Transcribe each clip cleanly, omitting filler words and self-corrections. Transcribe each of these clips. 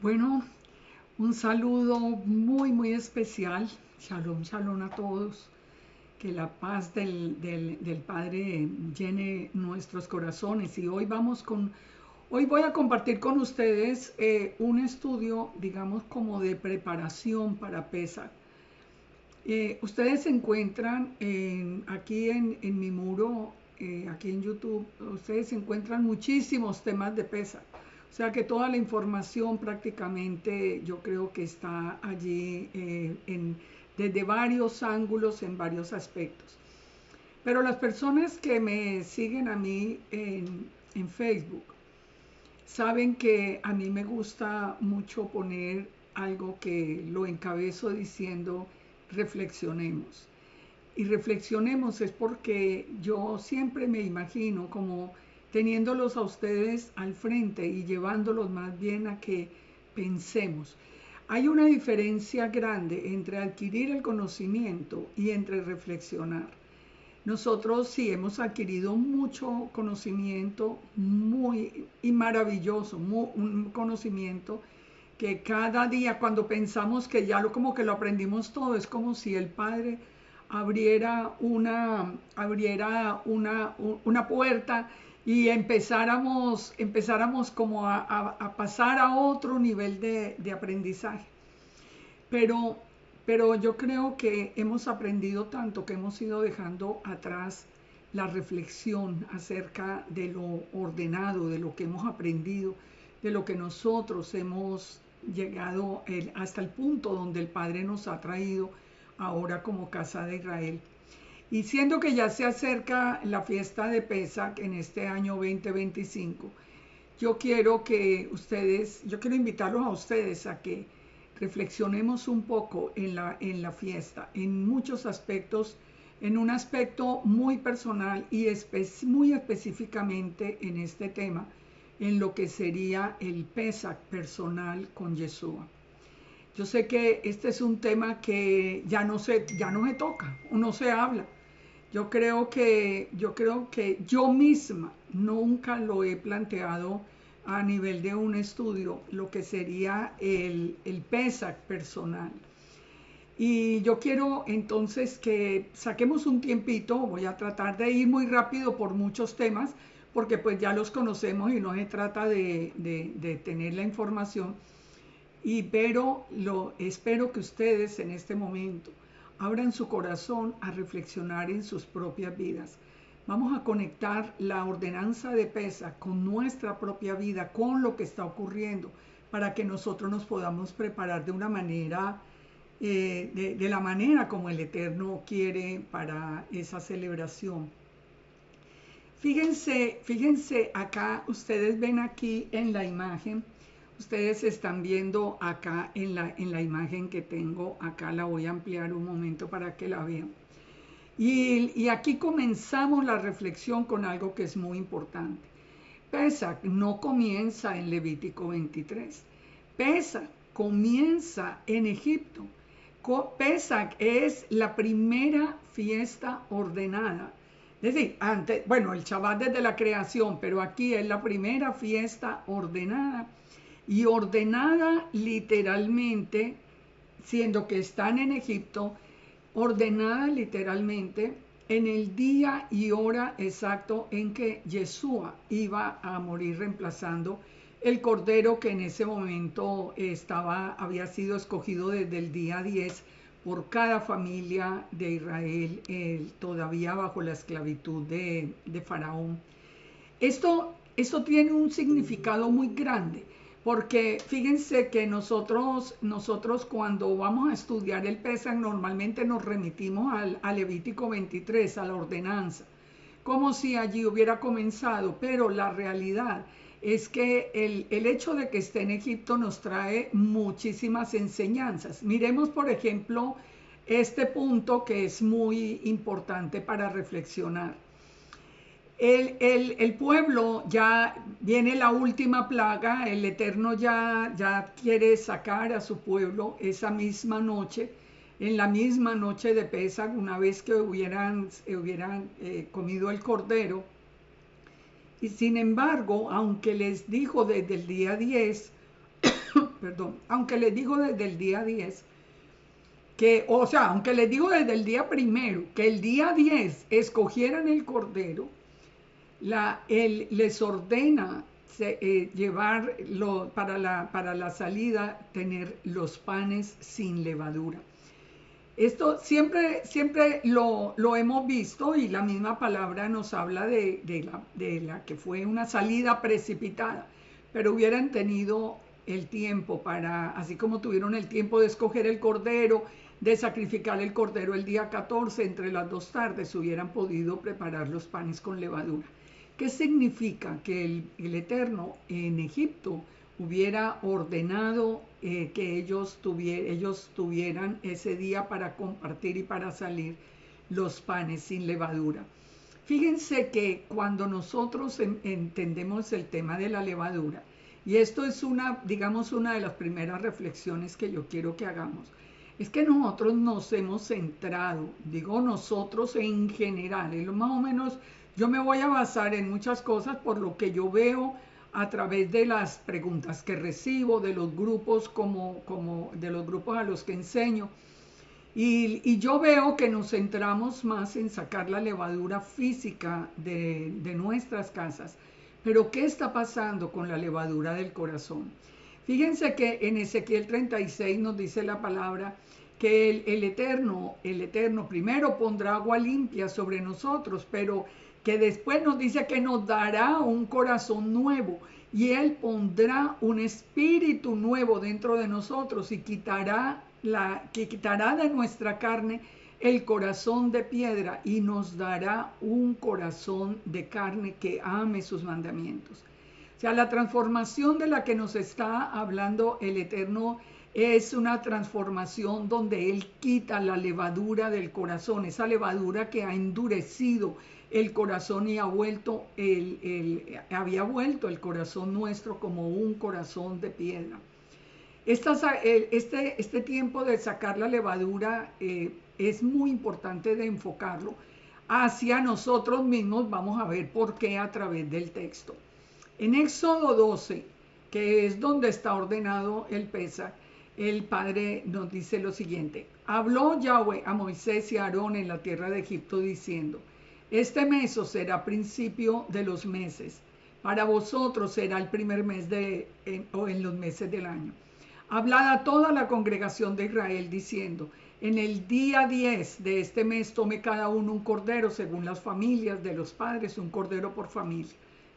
Bueno, un saludo muy especial. Shalom, shalom a todos. Que la paz del Padre llene nuestros corazones. Y hoy voy a compartir con ustedes un estudio, digamos, como de preparación para Pesach. Ustedes se encuentran aquí en mi muro, aquí en YouTube, ustedes encuentran muchísimos temas de Pesach. O sea que toda la información prácticamente yo creo que está allí desde varios ángulos, en varios aspectos. Pero las personas que me siguen a mí en Facebook saben que a mí me gusta mucho poner algo que lo encabezo diciendo reflexionemos. Y reflexionemos es porque yo siempre me imagino como teniéndolos a ustedes al frente y llevándolos más bien a que pensemos. Hay una diferencia grande entre adquirir el conocimiento y entre reflexionar. Nosotros sí hemos adquirido mucho conocimiento muy y maravilloso, un conocimiento que cada día cuando pensamos que ya como que lo aprendimos todo, es como si el Padre abriera una puerta y empezáramos como a pasar a otro nivel de aprendizaje. Pero, pero yo creo que hemos aprendido tanto que hemos ido dejando atrás la reflexión acerca de lo ordenado, de lo que hemos aprendido, de lo que nosotros hemos llegado hasta el punto donde el Padre nos ha traído ahora como casa de Israel. Y siendo que ya se acerca la fiesta de Pesach en este año 2025, yo quiero invitarlos a ustedes a que reflexionemos un poco en la fiesta, en muchos aspectos, en un aspecto muy personal y muy específicamente en este tema, en lo que sería el Pesach personal con Yeshua. Yo sé que este es un tema que ya no se toca o no se habla. Yo creo que yo misma nunca lo he planteado a nivel de un estudio, lo que sería el Pesach personal. Y yo quiero entonces que saquemos un tiempito, voy a tratar de ir muy rápido por muchos temas, porque pues ya los conocemos y no se trata de tener la información, pero espero que ustedes en este momento abran su corazón a reflexionar en sus propias vidas. Vamos a conectar la ordenanza de Pesach con nuestra propia vida, con lo que está ocurriendo, para que nosotros nos podamos preparar de una manera, de la manera como el Eterno quiere para esa celebración. Fíjense acá, ustedes ven aquí en la imagen. Ustedes están viendo acá en la imagen que tengo, acá la voy a ampliar un momento para que la vean. Y aquí comenzamos la reflexión con algo que es muy importante. Pesach no comienza en Levítico 23. Pesach comienza en Egipto. Pesach es la primera fiesta ordenada. Es decir, el Shabbat desde la creación, pero aquí es la primera fiesta ordenada. Y ordenada literalmente, siendo que están en Egipto, ordenada literalmente en el día y hora exacto en que Yeshua iba a morir reemplazando el cordero que en ese momento había sido escogido desde el día 10 por cada familia de Israel, todavía bajo la esclavitud de Faraón. Esto tiene un significado muy grande, porque fíjense que nosotros cuando vamos a estudiar el Pesach normalmente nos remitimos al Levítico 23, a la ordenanza, como si allí hubiera comenzado, pero la realidad es que el hecho de que esté en Egipto nos trae muchísimas enseñanzas. Miremos, por ejemplo, este punto que es muy importante para reflexionar. El pueblo, ya viene la última plaga, el Eterno ya quiere sacar a su pueblo esa misma noche, en la misma noche de Pesach, una vez que hubieran comido el cordero. Y sin embargo, aunque les dijo desde el día 10 perdón, aunque les digo desde el día 10, que, o sea, aunque les digo desde el día primero, que el día 10 escogieran el cordero, él les ordena llevar para la salida, tener los panes sin levadura. Esto siempre lo hemos visto y la misma palabra nos habla de la que fue una salida precipitada, pero hubieran tenido el tiempo para, así como tuvieron el tiempo de escoger el cordero, de sacrificar el cordero el día 14, entre las 2 tardes, hubieran podido preparar los panes con levadura. ¿Qué significa? Que el Eterno en Egipto hubiera ordenado que ellos tuvieran ese día para compartir y para salir los panes sin levadura. Fíjense que cuando nosotros entendemos el tema de la levadura, y esto es digamos, una de las primeras reflexiones que yo quiero que hagamos, es que nosotros nos hemos centrado, digo nosotros en general, en lo más o menos yo me voy a basar en muchas cosas por lo que yo veo a través de las preguntas que recibo, de los grupos de los grupos a los que enseño. Y yo veo que nos centramos más en sacar la levadura física de nuestras casas. Pero ¿qué está pasando con la levadura del corazón? Fíjense que en Ezequiel 36 nos dice la palabra que el Eterno primero pondrá agua limpia sobre nosotros, pero que después nos dice que nos dará un corazón nuevo y Él pondrá un espíritu nuevo dentro de nosotros y quitará de nuestra carne el corazón de piedra y nos dará un corazón de carne que ame sus mandamientos. O sea, la transformación de la que nos está hablando el Eterno es una transformación donde Él quita la levadura del corazón, esa levadura que ha endurecido el corazón y había vuelto el corazón nuestro como un corazón de piedra. Este tiempo de sacar la levadura es muy importante de enfocarlo hacia nosotros mismos. Vamos a ver por qué a través del texto. En Éxodo 12, que es donde está ordenado el Pesaj, el Padre nos dice lo siguiente: habló Yahweh a Moisés y a Aarón en la tierra de Egipto diciendo: este mes os será principio de los meses, para vosotros será el primer mes o en los meses del año. Hablad a toda la congregación de Israel diciendo: en el día 10 de este mes tome cada uno un cordero según las familias de los padres, un cordero por familia.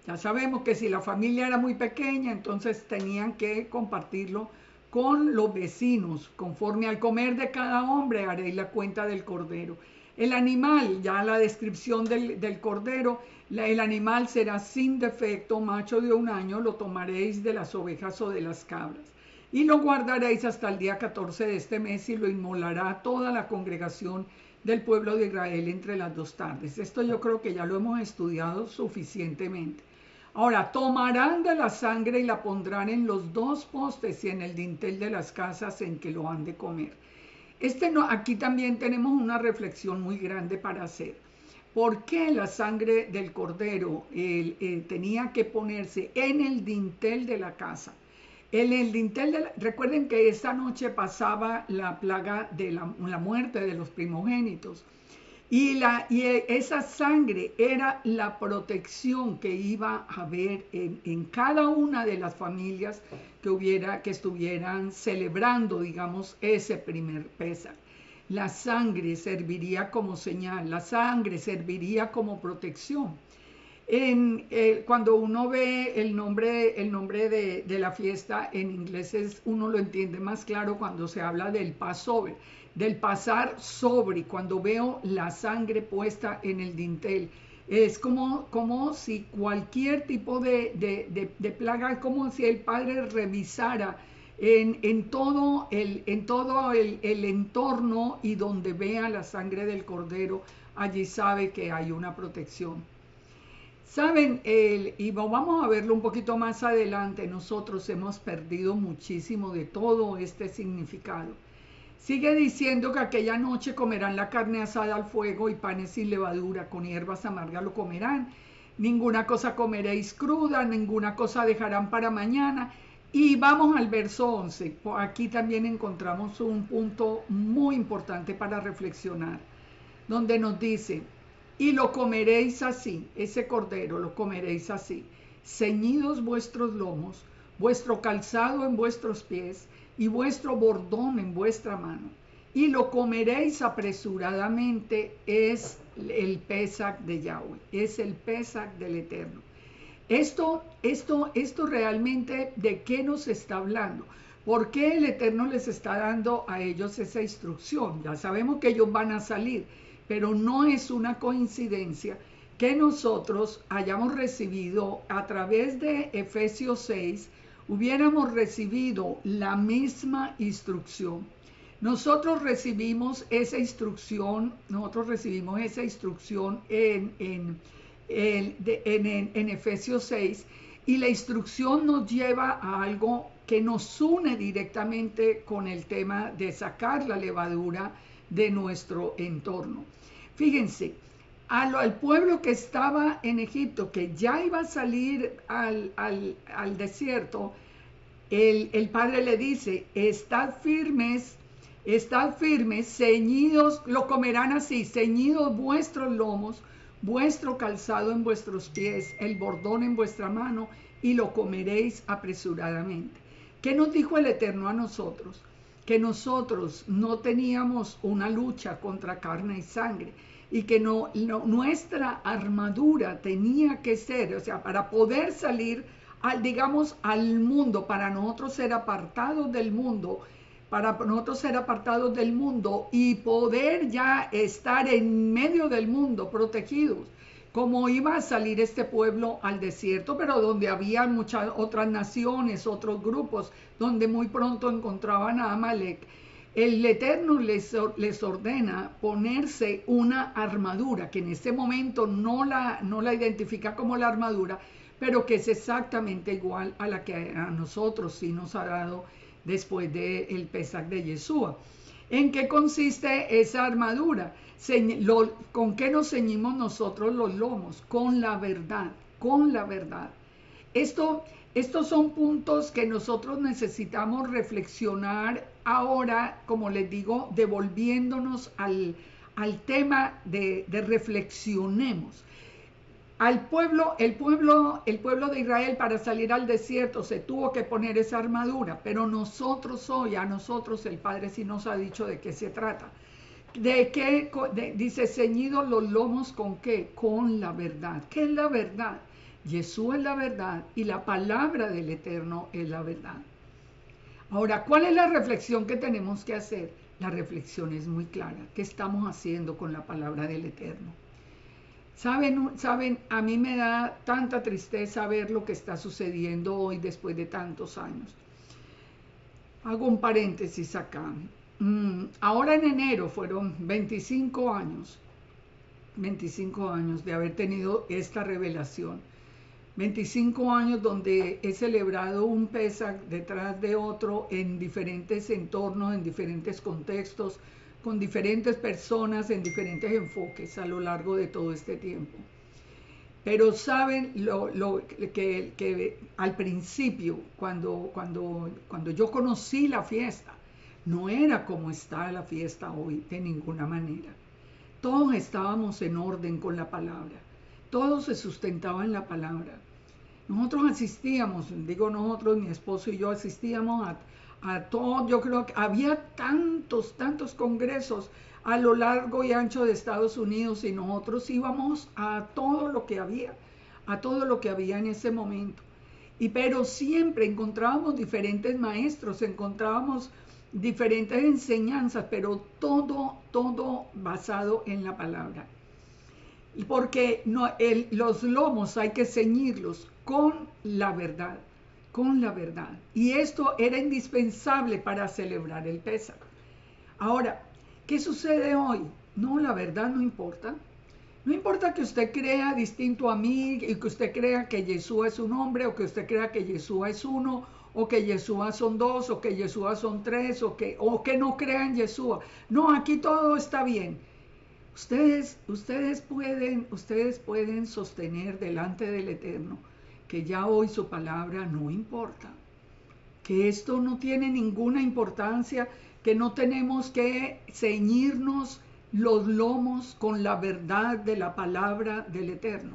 Ya sabemos que si la familia era muy pequeña, entonces tenían que compartirlo con los vecinos. Conforme al comer de cada hombre haréis la cuenta del cordero. El animal, ya la descripción del cordero, el animal será sin defecto, macho de 1 año, lo tomaréis de las ovejas o de las cabras. Y lo guardaréis hasta el día 14 de este mes y lo inmolará toda la congregación del pueblo de Israel entre las 2 tardes. Esto yo creo que ya lo hemos estudiado suficientemente. Ahora, tomarán de la sangre y la pondrán en los 2 postes y en el dintel de las casas en que lo han de comer. Aquí también tenemos una reflexión muy grande para hacer. ¿Por qué la sangre del cordero tenía que ponerse en el dintel de la casa? Recuerden que esta noche pasaba la plaga de la muerte de los primogénitos. Y esa sangre era la protección que iba a haber en cada una de las familias que estuvieran celebrando, digamos, ese primer Pesaj. La sangre serviría como señal, la sangre serviría como protección. Cuando uno ve el nombre de la fiesta en inglés, uno lo entiende más claro cuando se habla del Passover, del pasar sobre. Cuando veo la sangre puesta en el dintel, es como si cualquier tipo de plaga, como si el Padre revisara en todo el entorno, y donde vea la sangre del cordero, allí sabe que hay una protección. Saben, y vamos a verlo un poquito más adelante, nosotros hemos perdido muchísimo de todo este significado. Sigue diciendo que aquella noche comerán la carne asada al fuego y panes sin levadura, con hierbas amargas lo comerán. Ninguna cosa comeréis cruda, ninguna cosa dejarán para mañana. Y vamos al verso 11. Aquí también encontramos un punto muy importante para reflexionar, donde nos dice, y lo comeréis así, ese cordero lo comeréis así, ceñidos vuestros lomos, vuestro calzado en vuestros pies y vuestro bordón en vuestra mano, y lo comeréis apresuradamente, es el Pesach de Yahweh, es el Pesach del Eterno. Esto realmente, ¿de qué nos está hablando? ¿Por qué el Eterno les está dando a ellos esa instrucción? Ya sabemos que ellos van a salir, pero no es una coincidencia que nosotros hayamos recibido a través de Efesios 6, hubiéramos recibido la misma instrucción. Nosotros recibimos esa instrucción en Efesios 6, y la instrucción nos lleva a algo que nos une directamente con el tema de sacar la levadura de nuestro entorno. Fíjense, al pueblo que estaba en Egipto, que ya iba a salir al desierto, el Padre le dice, estad firmes, ceñidos, lo comerán así, ceñidos vuestros lomos, vuestro calzado en vuestros pies, el bordón en vuestra mano, y lo comeréis apresuradamente. ¿Qué nos dijo el Eterno a nosotros? Que nosotros no teníamos una lucha contra carne y sangre, y que nuestra armadura tenía que ser, o sea, para poder salir al mundo, para nosotros ser apartados del mundo, y poder ya estar en medio del mundo protegidos, como iba a salir este pueblo al desierto, pero donde había muchas otras naciones, otros grupos, donde muy pronto encontraban a Amalek. El Eterno les ordena ponerse una armadura, que en este momento no la identifica como la armadura, pero que es exactamente igual a la que a nosotros sí nos ha dado después del Pesach de Yeshua. ¿En qué consiste esa armadura? ¿Con qué nos ceñimos nosotros los lomos? Con la verdad, con la verdad. Estos son puntos que nosotros necesitamos reflexionar ahora, como les digo, devolviéndonos al tema de reflexionemos. El pueblo de Israel, para salir al desierto se tuvo que poner esa armadura, pero nosotros hoy, a nosotros el Padre sí nos ha dicho de qué se trata. Dice, ceñidos los lomos, ¿con qué? Con la verdad. ¿Qué es la verdad? Jesús es la verdad y la palabra del Eterno es la verdad. Ahora, ¿cuál es la reflexión que tenemos que hacer? La reflexión es muy clara. ¿Qué estamos haciendo con la palabra del Eterno? Saben, a mí me da tanta tristeza ver lo que está sucediendo hoy después de tantos años. Hago un paréntesis acá. Ahora en enero fueron 25 años de haber tenido esta revelación. 25 años donde he celebrado un Pesach detrás de otro en diferentes entornos, en diferentes contextos, con diferentes personas, en diferentes enfoques a lo largo de todo este tiempo. Pero saben que al principio, cuando yo conocí la fiesta, no era como está la fiesta hoy, de ninguna manera. Todos estábamos en orden con la palabra. Todo se sustentaba en la palabra. Nosotros asistíamos, digo nosotros, mi esposo y yo asistíamos a todo. Yo creo que había tantos congresos a lo largo y ancho de Estados Unidos, y nosotros íbamos a todo lo que había en ese momento. Pero siempre encontrábamos diferentes maestros, encontrábamos diferentes enseñanzas, pero todo basado en la palabra. Y porque los lomos hay que ceñirlos con la verdad. Y esto era indispensable para celebrar el Pesach. Ahora, ¿qué sucede hoy? No, la verdad no importa. No importa que usted crea distinto a mí, y que usted crea que Yeshua es un hombre, o que usted crea que Yeshua es uno, o que Yeshua son dos, o que Yeshua son tres, o que no crean Yeshua. No, aquí todo está bien. Ustedes pueden sostener delante del Eterno que ya hoy su palabra no importa. que esto no tiene ninguna importancia, que no tenemos que ceñirnos los lomos con la verdad de la palabra del Eterno.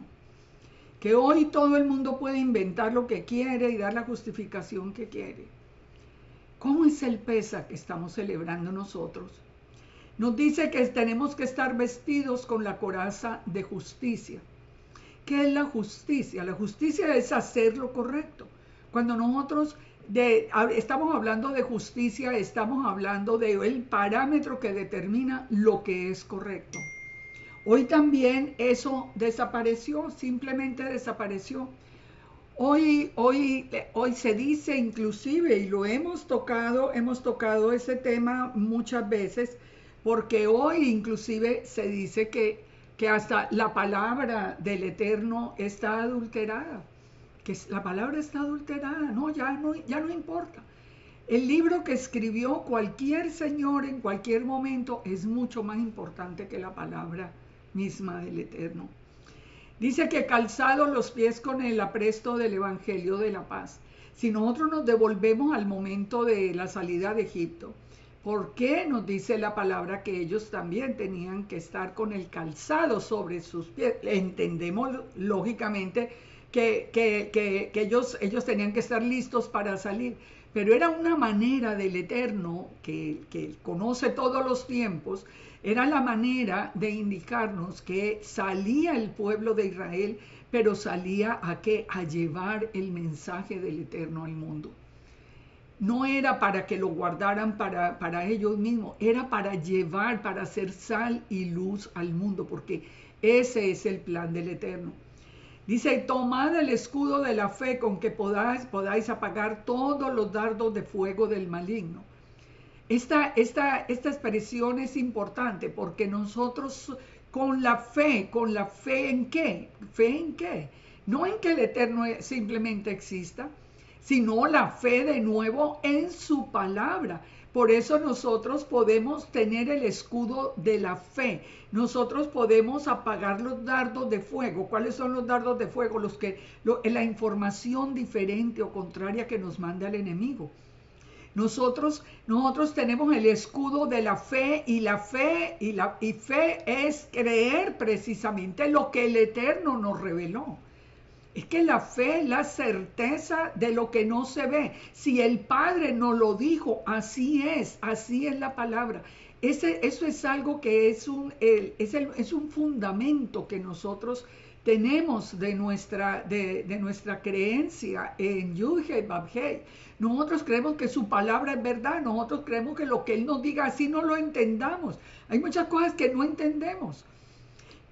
Que hoy todo el mundo puede inventar lo que quiere y dar la justificación que quiere. ¿Cómo es el Pesaj que estamos celebrando nosotros? Nos dice que tenemos que estar vestidos con la coraza de justicia. ¿Qué es la justicia? La justicia es hacer lo correcto. Cuando nosotros estamos hablando de justicia, estamos hablando del parámetro que determina lo que es correcto. Hoy también eso desapareció, simplemente desapareció. Hoy se dice inclusive, y lo hemos tocado ese tema muchas veces, porque hoy inclusive se dice que hasta la palabra del Eterno está adulterada, que la palabra está adulterada, no, ya no importa. El libro que escribió cualquier señor en cualquier momento es mucho más importante que la palabra misma del Eterno. Dice que calzados los pies con el apresto del Evangelio de la paz. Si nosotros nos devolvemos al momento de la salida de Egipto, ¿por qué nos dice la palabra que ellos también tenían que estar con el calzado sobre sus pies? Entendemos lógicamente que ellos tenían que estar listos para salir, pero era una manera del Eterno, que conoce todos los tiempos, era la manera de indicarnos que salía el pueblo de Israel, pero salía ¿a qué? A llevar el mensaje del Eterno al mundo. No era para que lo guardaran para ellos mismos, era para llevar, para hacer sal y luz al mundo, porque ese es el plan del Eterno. Dice, tomad el escudo de la fe con que podáis apagar todos los dardos de fuego del maligno. Esta expresión es importante porque nosotros con la fe ¿en qué? ¿Fe en qué? No en que el Eterno simplemente exista, sino la fe de nuevo en su palabra. Por eso nosotros podemos tener el escudo de la fe. Nosotros podemos apagar los dardos de fuego. ¿Cuáles son los dardos de fuego? La información diferente o contraria que nos manda el enemigo. Nosotros tenemos el escudo de la fe, y la fe es creer precisamente lo que el Eterno nos reveló. Es que la fe es la certeza de lo que no se ve. Si el Padre nos lo dijo, así es la palabra. Eso es algo que es un fundamento que nosotros tenemos de nuestra creencia en Yud-Heh Vav-Heh. Nosotros creemos que su palabra es verdad, nosotros creemos que lo que Él nos diga así no lo entendamos. Hay muchas cosas que no entendemos.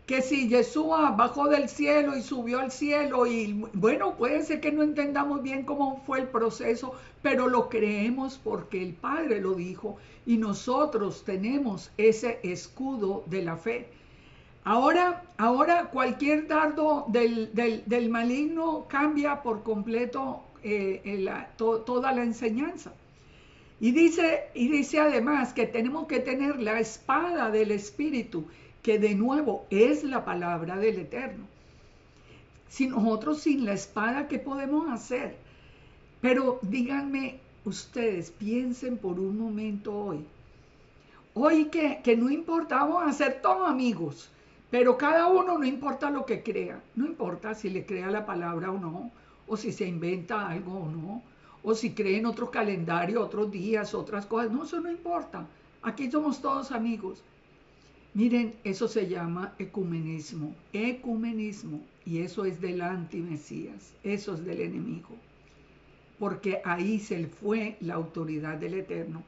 Que si Yeshua bajó del cielo y subió al cielo, y bueno, puede ser que no entendamos bien cómo fue el proceso, pero lo creemos porque el Padre lo dijo y nosotros tenemos ese escudo de la fe. Ahora cualquier dardo del maligno cambia por completo toda la enseñanza. Y dice además que tenemos que tener la espada del Espíritu, que de nuevo es la palabra del Eterno. Si nosotros sin la espada, ¿qué podemos hacer? Pero díganme ustedes, piensen por un momento hoy que no importa, vamos a ser todos amigos, pero cada uno no importa lo que crea, no importa si le crea la palabra o no, o si se inventa algo o no, o si cree en otro calendario, otros días, otras cosas, no, eso no importa, aquí somos todos amigos. Miren, eso se llama ecumenismo, y eso es del antimesías, eso es del enemigo, porque ahí se fue la autoridad del Eterno.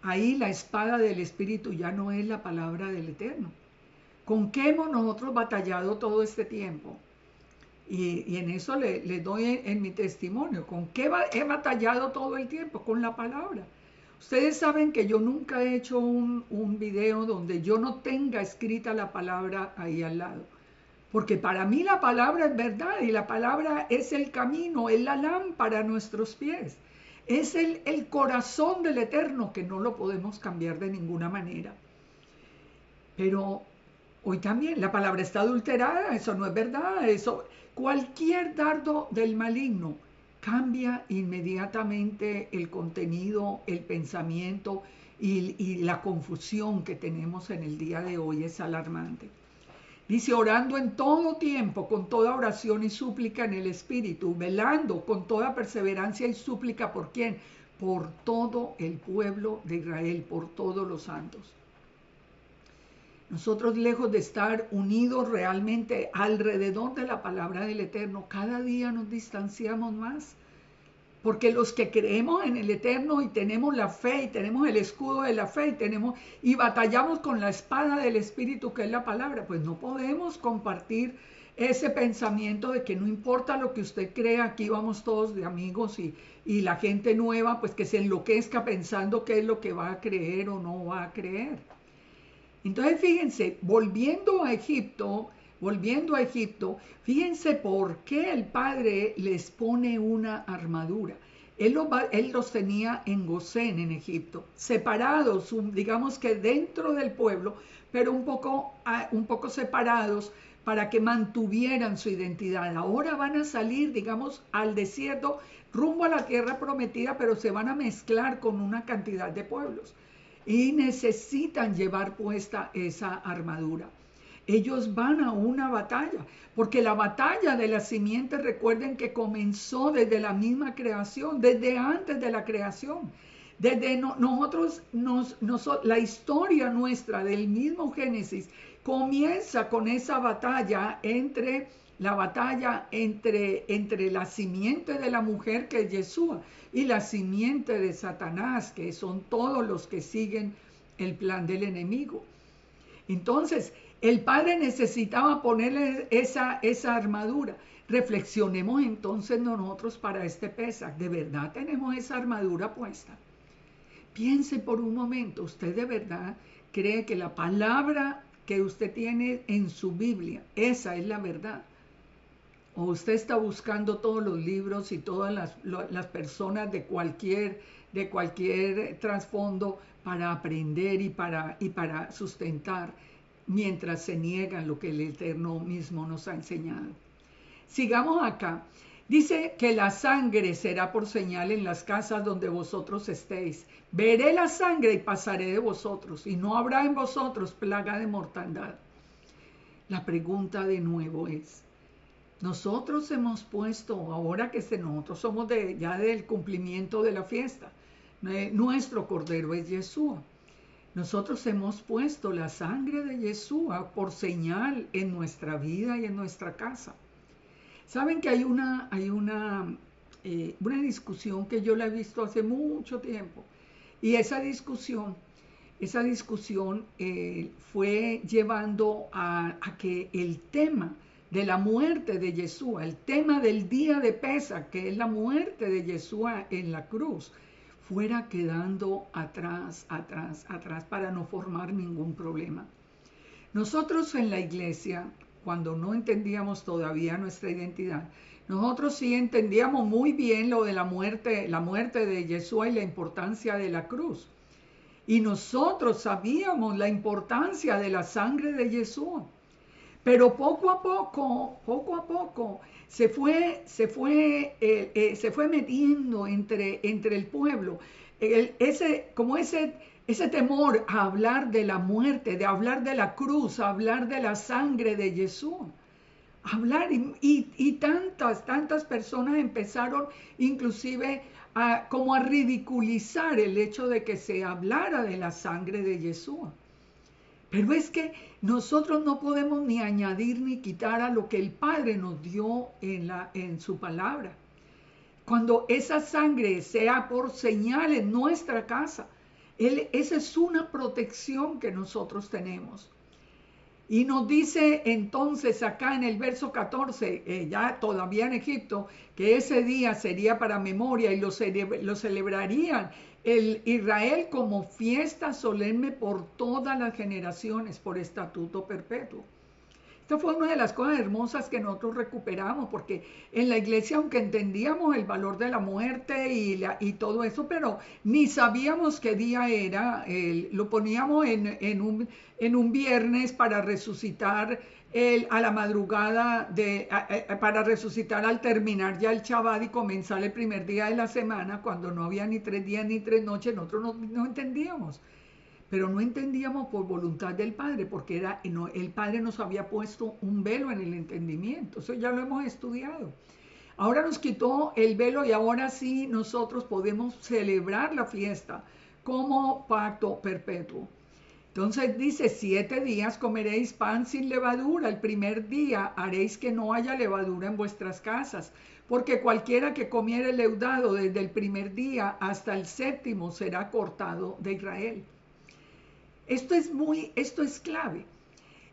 Ahí la espada del Espíritu ya no es la palabra del Eterno. ¿Con qué hemos nosotros batallado todo este tiempo? Y en eso le doy en mi testimonio. ¿Con qué he batallado todo el tiempo? Con la palabra. Ustedes saben que yo nunca he hecho un video donde yo no tenga escrita la palabra ahí al lado. Porque para mí la palabra es verdad, y la palabra es el camino, es la lámpara a nuestros pies. Es el corazón del Eterno, que no lo podemos cambiar de ninguna manera. Pero hoy también la palabra está adulterada, eso no es verdad. Cualquier dardo del maligno cambia inmediatamente el contenido, el pensamiento y la confusión que tenemos en el día de hoy es alarmante. Dice, orando en todo tiempo, con toda oración y súplica en el Espíritu, velando con toda perseverancia y súplica, ¿por quién? Por todo el pueblo de Israel, por todos los santos. Nosotros, lejos de estar unidos realmente alrededor de la palabra del Eterno, cada día nos distanciamos más. Porque los que creemos en el Eterno y tenemos la fe y tenemos el escudo de la fe y batallamos con la espada del Espíritu, que es la palabra, pues no podemos compartir ese pensamiento de que no importa lo que usted crea, aquí vamos todos de amigos y la gente nueva pues que se enloquezca pensando qué es lo que va a creer o no va a creer. Entonces fíjense, volviendo a Egipto, fíjense por qué el Padre les pone una armadura. Él los tenía en Gosén, en Egipto, separados, digamos que dentro del pueblo, pero un poco separados para que mantuvieran su identidad. Ahora van a salir, digamos, al desierto, rumbo a la tierra prometida, pero se van a mezclar con una cantidad de pueblos y necesitan llevar puesta esa armadura. Ellos van a una batalla, porque la batalla de la simiente, recuerden que comenzó desde la misma creación, desde antes de la creación. Desde la historia nuestra del mismo Génesis comienza con esa batalla entre la simiente de la mujer, que es Yeshua, y la simiente de Satanás, que son todos los que siguen el plan del enemigo. Entonces, el Padre necesitaba ponerle esa armadura. Reflexionemos entonces nosotros para este Pesaj. ¿De verdad tenemos esa armadura puesta? Piense por un momento, ¿usted de verdad cree que la palabra que usted tiene en su Biblia, esa es la verdad? ¿O usted está buscando todos los libros y todas las personas de cualquier trasfondo para aprender y para sustentar, mientras se niegan lo que el Eterno mismo nos ha enseñado? Sigamos acá. Dice que la sangre será por señal en las casas donde vosotros estéis. Veré la sangre y pasaré de vosotros, y no habrá en vosotros plaga de mortandad. La pregunta de nuevo es, nosotros hemos puesto, ahora que nosotros somos ya del cumplimiento de la fiesta, nuestro Cordero es Yeshua. Nosotros hemos puesto la sangre de Yeshua por señal en nuestra vida y en nuestra casa. Saben que hay una discusión que yo la he visto hace mucho tiempo, y esa discusión fue llevando a que el tema de la muerte de Yeshua, el tema del día de Pesaj, que es la muerte de Yeshua en la cruz, fuera quedando atrás para no formar ningún problema. Nosotros en la iglesia, cuando no entendíamos todavía nuestra identidad, nosotros sí entendíamos muy bien lo de la muerte de Yeshua y la importancia de la cruz. Y nosotros sabíamos la importancia de la sangre de Yeshua. Pero poco a poco se fue metiendo entre el pueblo ese temor a hablar de la muerte, de hablar de la cruz, a hablar de la sangre de Jesús. Y tantas personas empezaron inclusive como a ridiculizar el hecho de que se hablara de la sangre de Jesús. Pero es que nosotros no podemos ni añadir ni quitar a lo que el Padre nos dio en su palabra. Cuando esa sangre sea por señal en nuestra casa, esa es una protección que nosotros tenemos. Y nos dice entonces acá en el verso 14, ya todavía en Egipto, que ese día sería para memoria y lo celebrarían el Israel como fiesta solemne por todas las generaciones, por estatuto perpetuo. Esta fue una de las cosas hermosas que nosotros recuperamos, porque en la iglesia, aunque entendíamos el valor de la muerte y todo eso, pero ni sabíamos qué día era, lo poníamos en un viernes para resucitar a la madrugada para resucitar al terminar ya el Shabbat y comenzar el primer día de la semana, cuando no había ni 3 días ni 3 noches, nosotros no entendíamos. Pero no entendíamos por voluntad del Padre, porque el Padre nos había puesto un velo en el entendimiento. Eso ya lo hemos estudiado. Ahora nos quitó el velo y ahora sí nosotros podemos celebrar la fiesta como pacto perpetuo. Entonces dice, 7 días comeréis pan sin levadura. El primer día haréis que no haya levadura en vuestras casas, porque cualquiera que comiere leudado desde el primer día hasta el 7º será cortado de Israel. Esto es clave.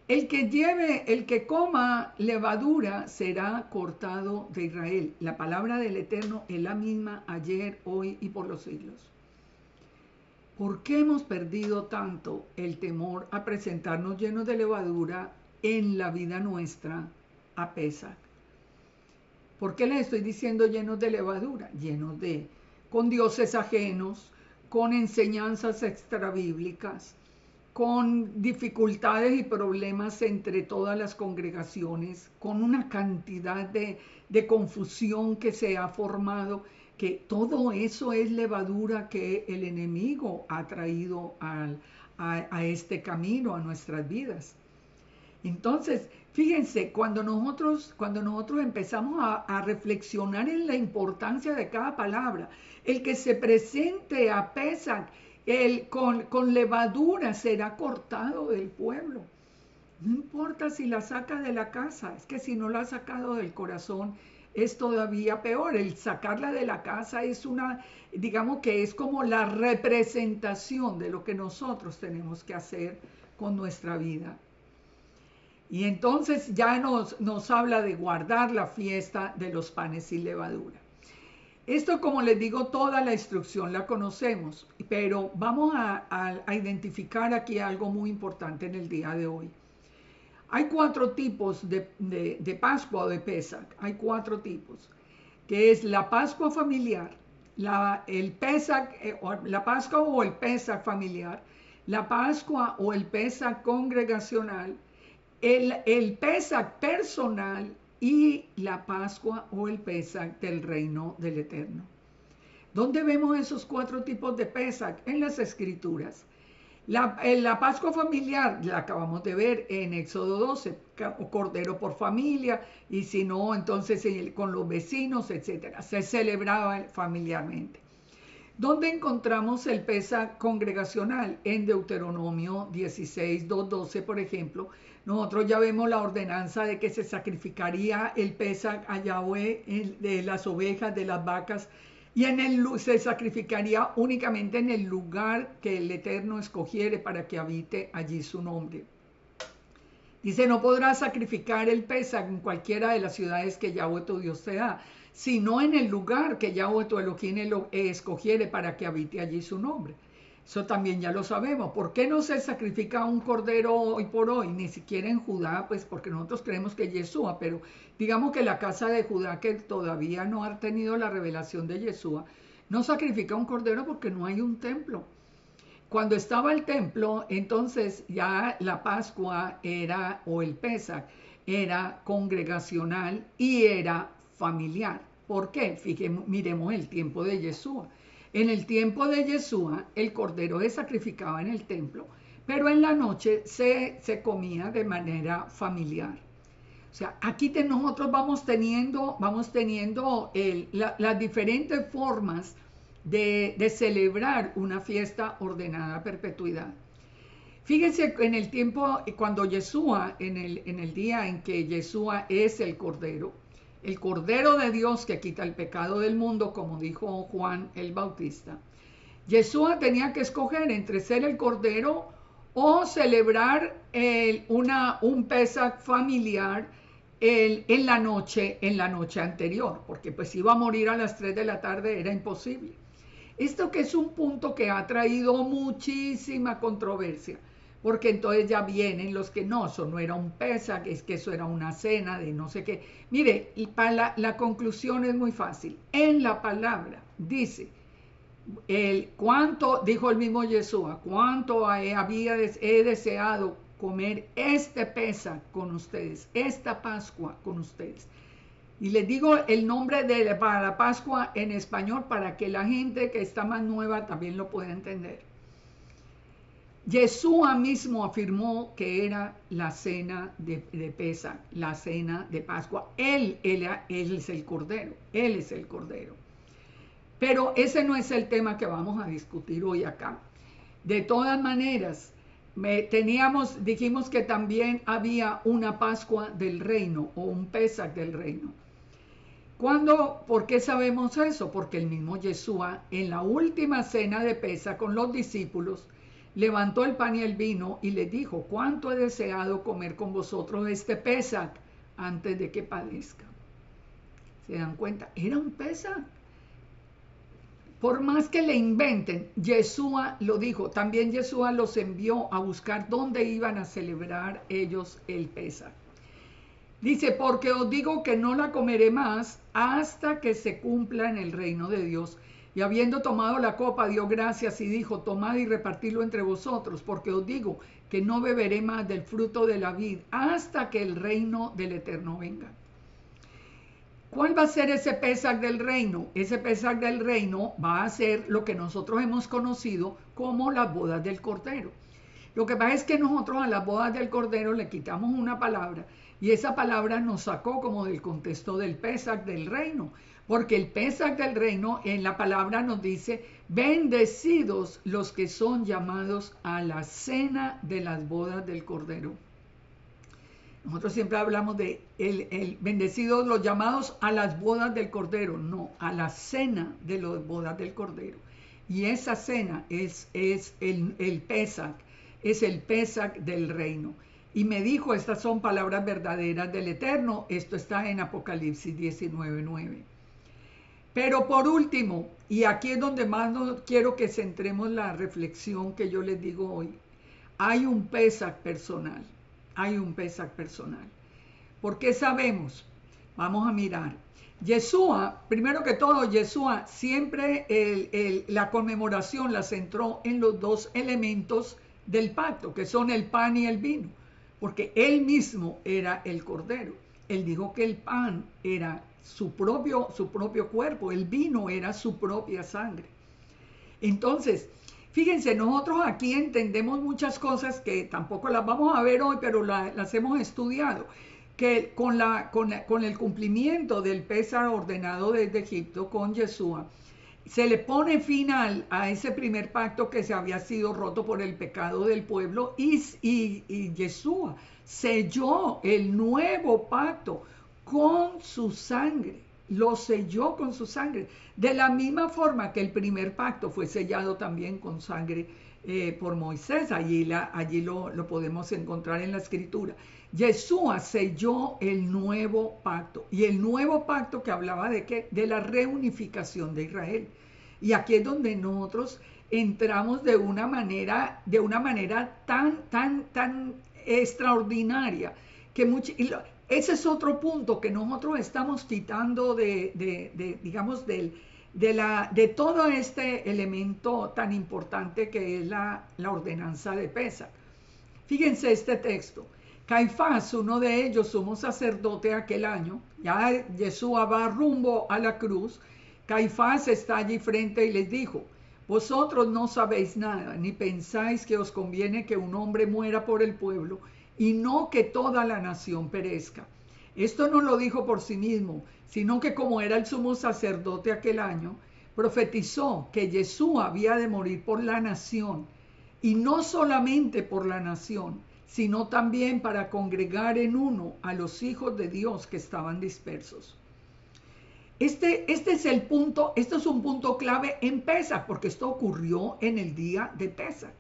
El que coma levadura será cortado de Israel. La palabra del Eterno es la misma ayer, hoy y por los siglos. ¿Por qué hemos perdido tanto el temor a presentarnos llenos de levadura en la vida nuestra a Pesach? ¿Por qué les estoy diciendo llenos de levadura? Con dioses ajenos, con enseñanzas extrabíblicas, con dificultades y problemas entre todas las congregaciones, con una cantidad de confusión que se ha formado, que todo eso es levadura que el enemigo ha traído a este camino, a nuestras vidas. Entonces, fíjense, cuando nosotros empezamos a reflexionar en la importancia de cada palabra, el que se presente a Pesach, con levadura será cortado del pueblo. No importa si la saca de la casa, es que si no la ha sacado del corazón es todavía peor. El sacarla de la casa digamos que es como la representación de lo que nosotros tenemos que hacer con nuestra vida. Y entonces ya nos habla de guardar la fiesta de los panes sin levadura. Esto, como les digo, toda la instrucción la conocemos, pero vamos a identificar aquí algo muy importante en el día de hoy. Hay 4 tipos de Pascua o de Pesach. Hay 4 tipos, que es la Pascua familiar, el Pesach, la Pascua o el Pesach familiar, la Pascua o el Pesach congregacional, el Pesach personal y la Pascua o el Pesach del reino del Eterno. ¿Dónde vemos esos 4 tipos de Pesach? En las Escrituras. La Pascua familiar la acabamos de ver en Éxodo 12, cordero por familia, y si no, entonces con los vecinos, etc. Se celebraba familiarmente. ¿Dónde encontramos el Pesach congregacional? En Deuteronomio 16, 2:12, por ejemplo. Nosotros ya vemos la ordenanza de que se sacrificaría el Pesach a Yahweh de las ovejas, de las vacas, y se sacrificaría únicamente en el lugar que el Eterno escogiere para que habite allí su nombre. Dice, no podrás sacrificar el Pesach en cualquiera de las ciudades que Yahweh tu Dios te da, sino en el lugar que Yahweh tu Elohim escogiere para que habite allí su nombre. Eso también ya lo sabemos. ¿Por qué no se sacrifica un cordero hoy por hoy? Ni siquiera en Judá, pues porque nosotros creemos que Yeshua, pero digamos que la casa de Judá, que todavía no ha tenido la revelación de Yeshua, no sacrifica un cordero porque no hay un templo. Cuando estaba el templo, entonces ya la Pascua o el Pesach era congregacional y era familiar. ¿Por qué? Miremos el tiempo de Yeshua. En el tiempo de Yeshua, el cordero se sacrificaba en el templo, pero en la noche se comía de manera familiar. O sea, aquí nosotros vamos teniendo las diferentes formas de celebrar una fiesta ordenada a perpetuidad. Fíjense, en el tiempo, cuando Yeshua, en el día en que Yeshua es el Cordero de Dios que quita el pecado del mundo, como dijo Juan el Bautista, Yeshua tenía que escoger entre ser el Cordero o celebrar un Pesach familiar en la noche anterior, porque pues iba a morir a las 3 de la tarde, era imposible. Esto que es un punto que ha traído muchísima controversia, porque entonces ya vienen los que no, eso no era un Pesach, es que eso era una cena de no sé qué. Mire, la conclusión es muy fácil. En la palabra dice, cuánto, dijo el mismo Yeshua, cuánto he deseado comer este Pesaj con ustedes, esta Pascua con ustedes. Y les digo el nombre para la Pascua en español para que la gente que está más nueva también lo pueda entender. Yeshua mismo afirmó que era la cena de Pesaj, la cena de Pascua. Él es el Cordero, Él es el Cordero. Pero ese no es el tema que vamos a discutir hoy acá. De todas maneras, dijimos que también había una Pascua del reino o un Pesaj del reino. ¿Por qué sabemos eso? Porque el mismo Yeshua en la última cena de Pesaj con los discípulos levantó el pan y el vino y les dijo: cuánto he deseado comer con vosotros este Pesaj antes de que padezca. ¿Se dan cuenta? Era un Pesaj. Por más que le inventen, Yeshua lo dijo. También Yeshua los envió a buscar dónde iban a celebrar ellos el Pesaj. Dice: porque os digo que no la comeré más hasta que se cumpla en el reino de Dios. Y habiendo tomado la copa, dio gracias y dijo: tomad y repartidlo entre vosotros, porque os digo que no beberé más del fruto de la vid hasta que el reino del Eterno venga. ¿Cuál va a ser ese Pesaj del reino? Ese Pesaj del reino va a ser lo que nosotros hemos conocido como las bodas del Cordero. Lo que pasa es que nosotros a las bodas del Cordero le quitamos una palabra y esa palabra nos sacó como del contexto del Pesaj del reino, porque el Pesaj del reino en la palabra nos dice: bendecidos los que son llamados a la cena de las bodas del Cordero. Nosotros siempre hablamos de el bendecidos los llamados a las bodas del Cordero, no, a la cena de las bodas del Cordero. Y esa cena es el Pesaj, es el Pesaj del reino. Y me dijo: estas son palabras verdaderas del Eterno. Esto está en Apocalipsis 19:9. Pero por último, y aquí es donde más quiero que centremos la reflexión que yo les digo hoy, hay un Pesaj personal. Hay un Pesaj personal. ¿Por qué sabemos? Vamos a mirar. Yeshua, primero que todo, Yeshua siempre la conmemoración la centró en los dos elementos del pacto, que son el pan y el vino, porque él mismo era el Cordero. Él dijo que el pan era su propio cuerpo, el vino era su propia sangre. Entonces, fíjense, nosotros aquí entendemos muchas cosas que tampoco las vamos a ver hoy, pero las hemos estudiado, que con el cumplimiento del Pesaj ordenado desde Egipto con Yeshua, se le pone final a ese primer pacto que se había sido roto por el pecado del pueblo y Yeshua selló el nuevo pacto con su sangre. Lo selló con su sangre, de la misma forma que el primer pacto fue sellado también con sangre por Moisés. Allí lo podemos encontrar en la escritura. Yeshua selló el nuevo pacto, y el nuevo pacto que hablaba de ¿qué? De la reunificación de Israel. Y aquí es donde nosotros entramos de una manera tan extraordinaria que ese es otro punto que nosotros estamos quitando de todo este elemento tan importante que es la ordenanza de Pesaj. Fíjense este texto. Caifás, uno de ellos, sumo sacerdote aquel año, ya Yeshua va rumbo a la cruz. Caifás está allí frente y les dijo: vosotros no sabéis nada, ni pensáis que os conviene que un hombre muera por el pueblo y no que toda la nación perezca. Esto no lo dijo por sí mismo, sino que como era el sumo sacerdote aquel año, profetizó que Yeshua había de morir por la nación, y no solamente por la nación, sino también para congregar en uno a los hijos de Dios que estaban dispersos. Este es el punto, esto es un punto clave en Pesaj, porque esto ocurrió en el día de Pesaj.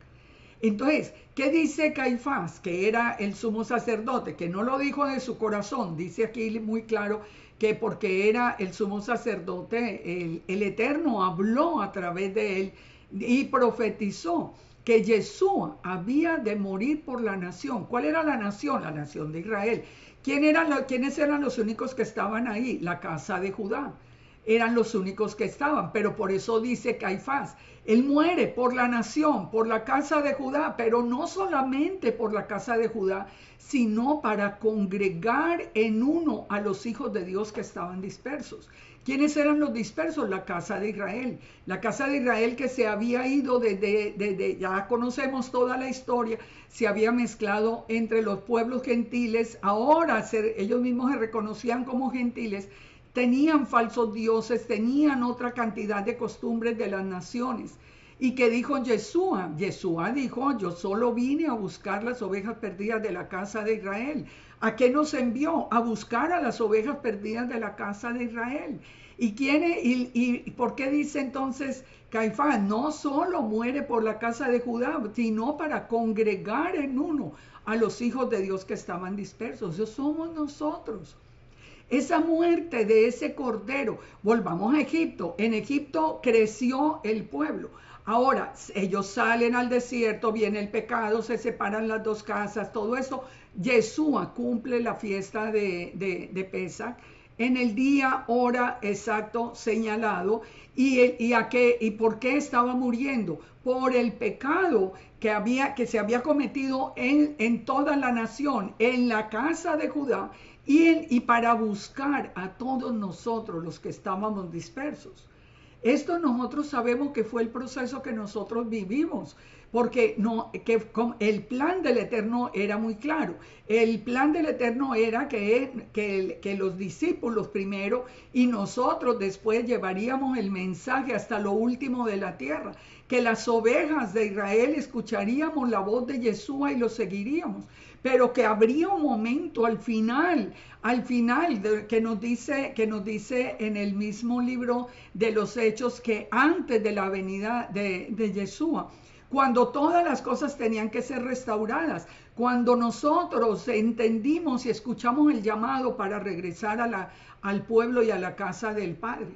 Entonces, ¿qué dice Caifás, que era el sumo sacerdote? Que no lo dijo de su corazón, dice aquí muy claro que porque era el sumo sacerdote, el Eterno habló a través de él y profetizó que Yeshua había de morir por la nación. ¿Cuál era la nación? La nación de Israel. ¿Quiénes eran los únicos que estaban ahí? La casa de Judá. eran los únicos que estaban, pero por eso dice Caifás, él muere por la nación, por la casa de Judá, pero no solamente por la casa de Judá, sino para congregar en uno a los hijos de Dios que estaban dispersos. ¿Quiénes eran los dispersos? La casa de Israel. La casa de Israel que se había ido desde ya conocemos toda la historia, se había mezclado entre los pueblos gentiles. Ahora ellos mismos se reconocían como gentiles, tenían falsos dioses, tenían otra cantidad de costumbres de las naciones. ¿Y qué dijo Yeshua? Yeshua dijo, yo solo vine a buscar las ovejas perdidas de la casa de Israel. ¿A qué nos envió? A buscar a las ovejas perdidas de la casa de Israel. ¿Y por qué dice entonces Caifás? No solo muere por la casa de Judá, sino para congregar en uno a los hijos de Dios que estaban dispersos. Eso somos nosotros. Esa muerte de ese cordero, volvamos a Egipto. En Egipto creció el pueblo. Ahora ellos salen al desierto, viene el pecado, se separan las dos casas, todo eso. Yeshua cumple la fiesta de Pesach en el día, hora exacto señalado. ¿Y por qué estaba muriendo? Por el pecado que se había cometido en toda la nación, en la casa de Judá, y para buscar a todos nosotros los que estábamos dispersos. Esto nosotros sabemos que fue el proceso que nosotros vivimos, porque el plan del Eterno era muy claro. El plan del Eterno era que los discípulos primero y nosotros después llevaríamos el mensaje hasta lo último de la tierra, que las ovejas de Israel escucharíamos la voz de Yeshua y lo seguiríamos, pero que habría un momento al final que nos dice en el mismo libro de los Hechos, que antes de la venida de Yeshua, cuando todas las cosas tenían que ser restauradas, cuando nosotros entendimos y escuchamos el llamado para regresar al pueblo y a la casa del Padre.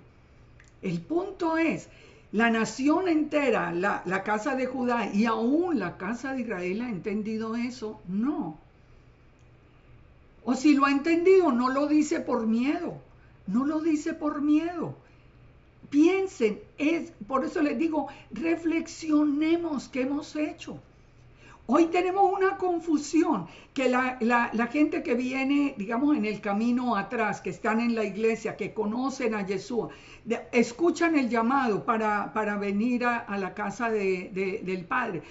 El punto es, la nación entera, la casa de Judá y aún la casa de Israel, ¿ha entendido eso? No. O si lo ha entendido, no lo dice por miedo. No lo dice por miedo. Piensen, por eso les digo, reflexionemos qué hemos hecho. Hoy tenemos una confusión, que la gente que viene, digamos, en el camino atrás, que están en la iglesia, que conocen a Yeshua, escuchan el llamado para venir a la casa del Padre.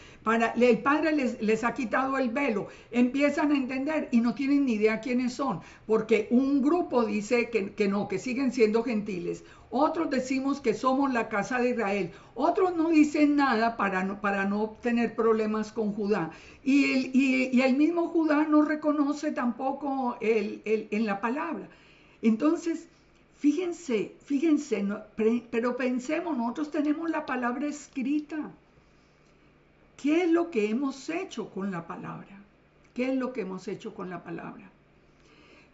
El Padre les ha quitado el velo, empiezan a entender y no tienen ni idea quiénes son, porque un grupo dice que no, que siguen siendo gentiles. Otros decimos que somos la casa de Israel. Otros no dicen nada para no tener problemas con Judá. Y el mismo Judá no reconoce tampoco en la palabra. Entonces, fíjense, pero pensemos, nosotros tenemos la palabra escrita. ¿Qué es lo que hemos hecho con la palabra? ¿Qué es lo que hemos hecho con la palabra?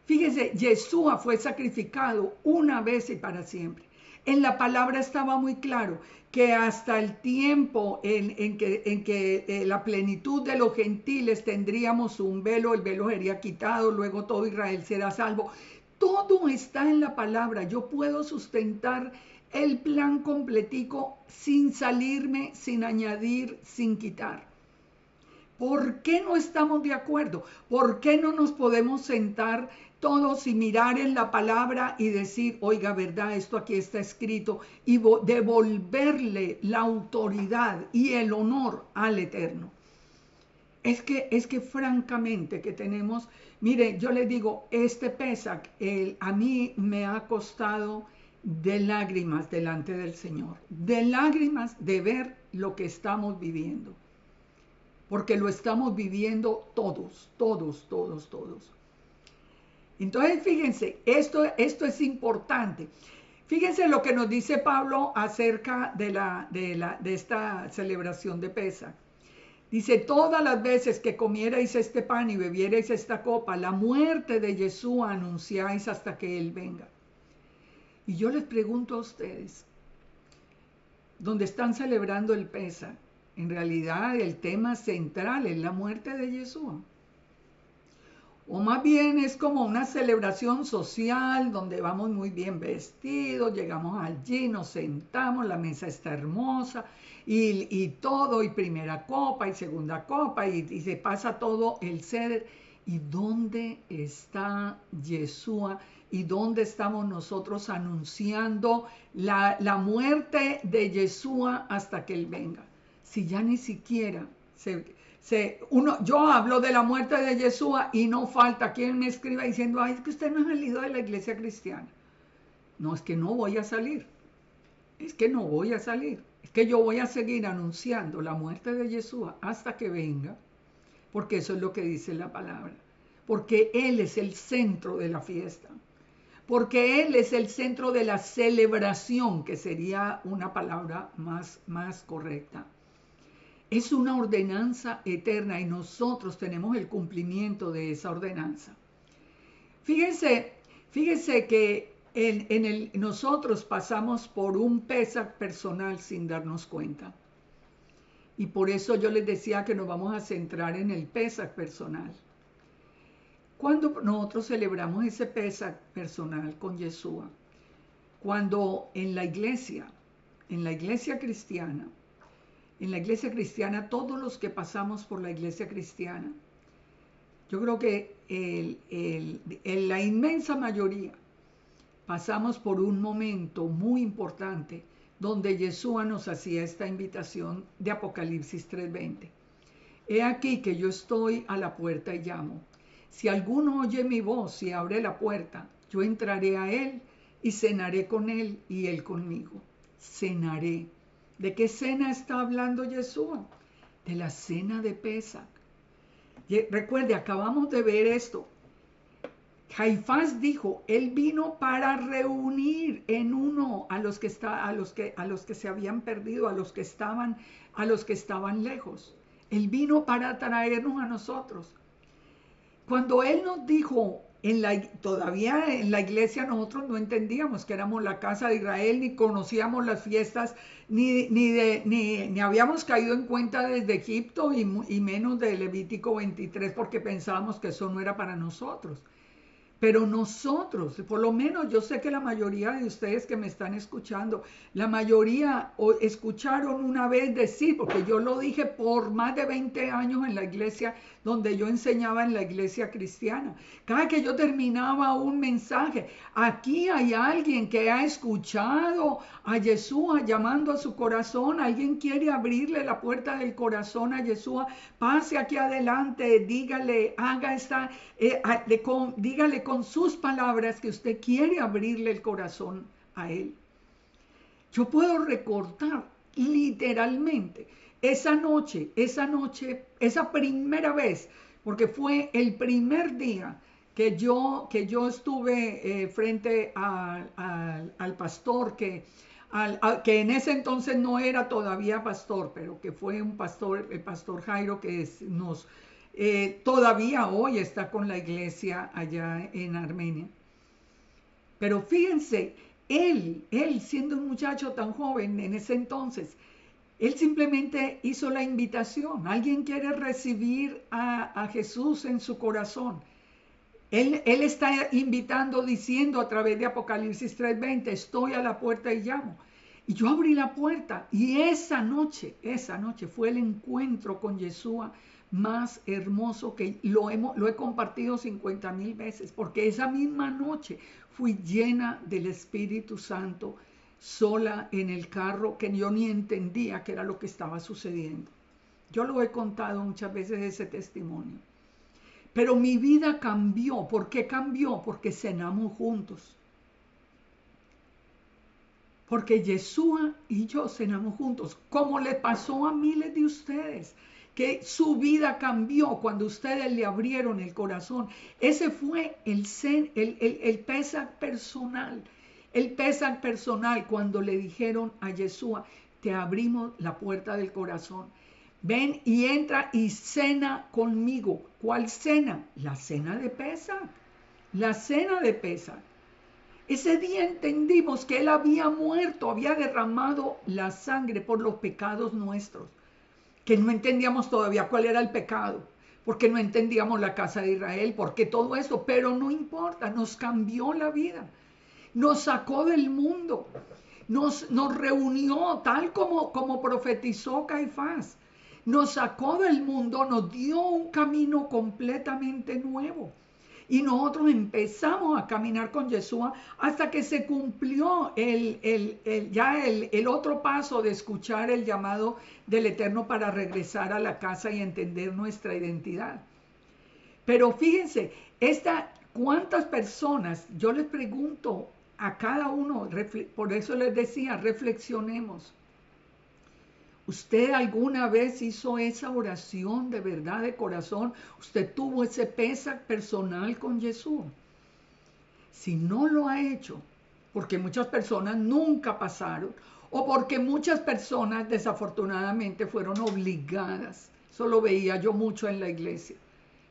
Fíjense, Yeshua fue sacrificado una vez y para siempre. En la palabra estaba muy claro que hasta el tiempo en que la plenitud de los gentiles tendríamos un velo, el velo sería quitado, luego todo Israel será salvo. Todo está en la palabra. Yo puedo sustentar el plan completico sin salirme, sin añadir, sin quitar. ¿Por qué no estamos de acuerdo? ¿Por qué no nos podemos sentar todos y mirar en la palabra y decir, oiga, verdad, esto aquí está escrito, y devolverle la autoridad y el honor al Eterno? Es que francamente que tenemos, mire, yo les digo, este Pesach, a mí me ha costado de lágrimas delante del Señor, de lágrimas de ver lo que estamos viviendo. Porque lo estamos viviendo todos. Entonces, fíjense, esto es importante. Fíjense lo que nos dice Pablo acerca de esta celebración de Pesach. Dice, todas las veces que comierais este pan y bebierais esta copa, la muerte de Yeshua anunciáis hasta que Él venga. Y yo les pregunto a ustedes, ¿dónde están celebrando el Pesach? En realidad el tema central es la muerte de Yeshua. O más bien es como una celebración social donde vamos muy bien vestidos, llegamos allí, nos sentamos, la mesa está hermosa y todo, y primera copa y segunda copa y se pasa todo el ceder. ¿Y dónde está Yeshua? ¿Y dónde estamos nosotros anunciando la muerte de Yeshua hasta que Él venga? Si ya ni siquiera yo hablo de la muerte de Yeshua y no falta quien me escriba diciendo, ay, es que usted no ha salido de la iglesia cristiana. No, es que no voy a salir. Es que no voy a salir. Es que yo voy a seguir anunciando la muerte de Yeshua hasta que venga, porque eso es lo que dice la palabra. Porque Él es el centro de la fiesta. Porque Él es el centro de la celebración, que sería una palabra más correcta. Es una ordenanza eterna y nosotros tenemos el cumplimiento de esa ordenanza. Fíjense que nosotros pasamos por un Pesaj personal sin darnos cuenta. Y por eso yo les decía que nos vamos a centrar en el Pesaj personal. Cuando nosotros celebramos ese Pesaj personal con Yeshua, cuando en la iglesia cristiana, todos los que pasamos por la iglesia cristiana, yo creo que la inmensa mayoría pasamos por un momento muy importante donde Yeshua nos hacía esta invitación de Apocalipsis 3:20. He aquí que yo estoy a la puerta y llamo. Si alguno oye mi voz y abre la puerta, yo entraré a él y cenaré con él y él conmigo. Cenaré. ¿De qué cena está hablando Yeshua? De la cena de Pesaj. Recuerde, acabamos de ver esto. Caifás dijo, él vino para reunir en uno a los que se habían perdido, a los que estaban lejos. Él vino para traernos a nosotros. Cuando él nos dijo, todavía en la iglesia nosotros no entendíamos que éramos la casa de Israel, ni conocíamos las fiestas, ni habíamos caído en cuenta desde Egipto y menos de Levítico 23, porque pensábamos que eso no era para nosotros. Pero nosotros, por lo menos yo sé que la mayoría de ustedes que me están escuchando, la mayoría escucharon una vez decir, porque yo lo dije por más de 20 años en la iglesia donde yo enseñaba en la iglesia cristiana. Cada que yo terminaba un mensaje, aquí hay alguien que ha escuchado a Yeshua llamando a su corazón, alguien quiere abrirle la puerta del corazón a Yeshua, pase aquí adelante, dígale, dígale con sus palabras que usted quiere abrirle el corazón a él. Yo puedo recordar literalmente esa primera vez, porque fue el primer día que yo estuve frente al pastor que en ese entonces no era todavía pastor, pero que fue un pastor, el pastor Jairo, que todavía hoy está con la iglesia allá en Armenia. Pero fíjense, él siendo un muchacho tan joven en ese entonces, él simplemente hizo la invitación. Alguien quiere recibir a Jesús en su corazón. Él está invitando, diciendo a través de Apocalipsis 3:20, estoy a la puerta y llamo. Y yo abrí la puerta y esa noche fue el encuentro con Yeshua más hermoso que lo he compartido 50,000 veces, porque esa misma noche fui llena del Espíritu Santo, sola en el carro, que yo ni entendía qué era lo que estaba sucediendo. Yo lo he contado muchas veces ese testimonio. Pero mi vida cambió. ¿Por qué cambió? Porque cenamos juntos. Porque Yeshua y yo cenamos juntos, como le pasó a miles de ustedes, que su vida cambió cuando ustedes le abrieron el corazón. Ese fue el Pesaj personal. El Pesaj personal cuando le dijeron a Yeshua, te abrimos la puerta del corazón. Ven y entra y cena conmigo. ¿Cuál cena? La cena de Pesaj. La cena de Pesaj. Ese día entendimos que Él había muerto, había derramado la sangre por los pecados nuestros, que no entendíamos todavía cuál era el pecado. porque no entendíamos la casa de Israel, porque todo eso, pero no importa, nos cambió la vida, nos sacó del mundo, nos reunió tal como profetizó Caifás, nos sacó del mundo, nos dio un camino completamente nuevo. Y nosotros empezamos a caminar con Yeshua hasta que se cumplió el otro paso de escuchar el llamado del Eterno para regresar a la casa y entender nuestra identidad. Pero fíjense, ¿cuántas personas? Yo les pregunto a cada uno, por eso les decía, reflexionemos. ¿Usted alguna vez hizo esa oración de verdad, de corazón? ¿Usted tuvo ese pesar personal con Jesús? Si no lo ha hecho, porque muchas personas nunca pasaron, o porque muchas personas desafortunadamente fueron obligadas. Eso lo veía yo mucho en la iglesia.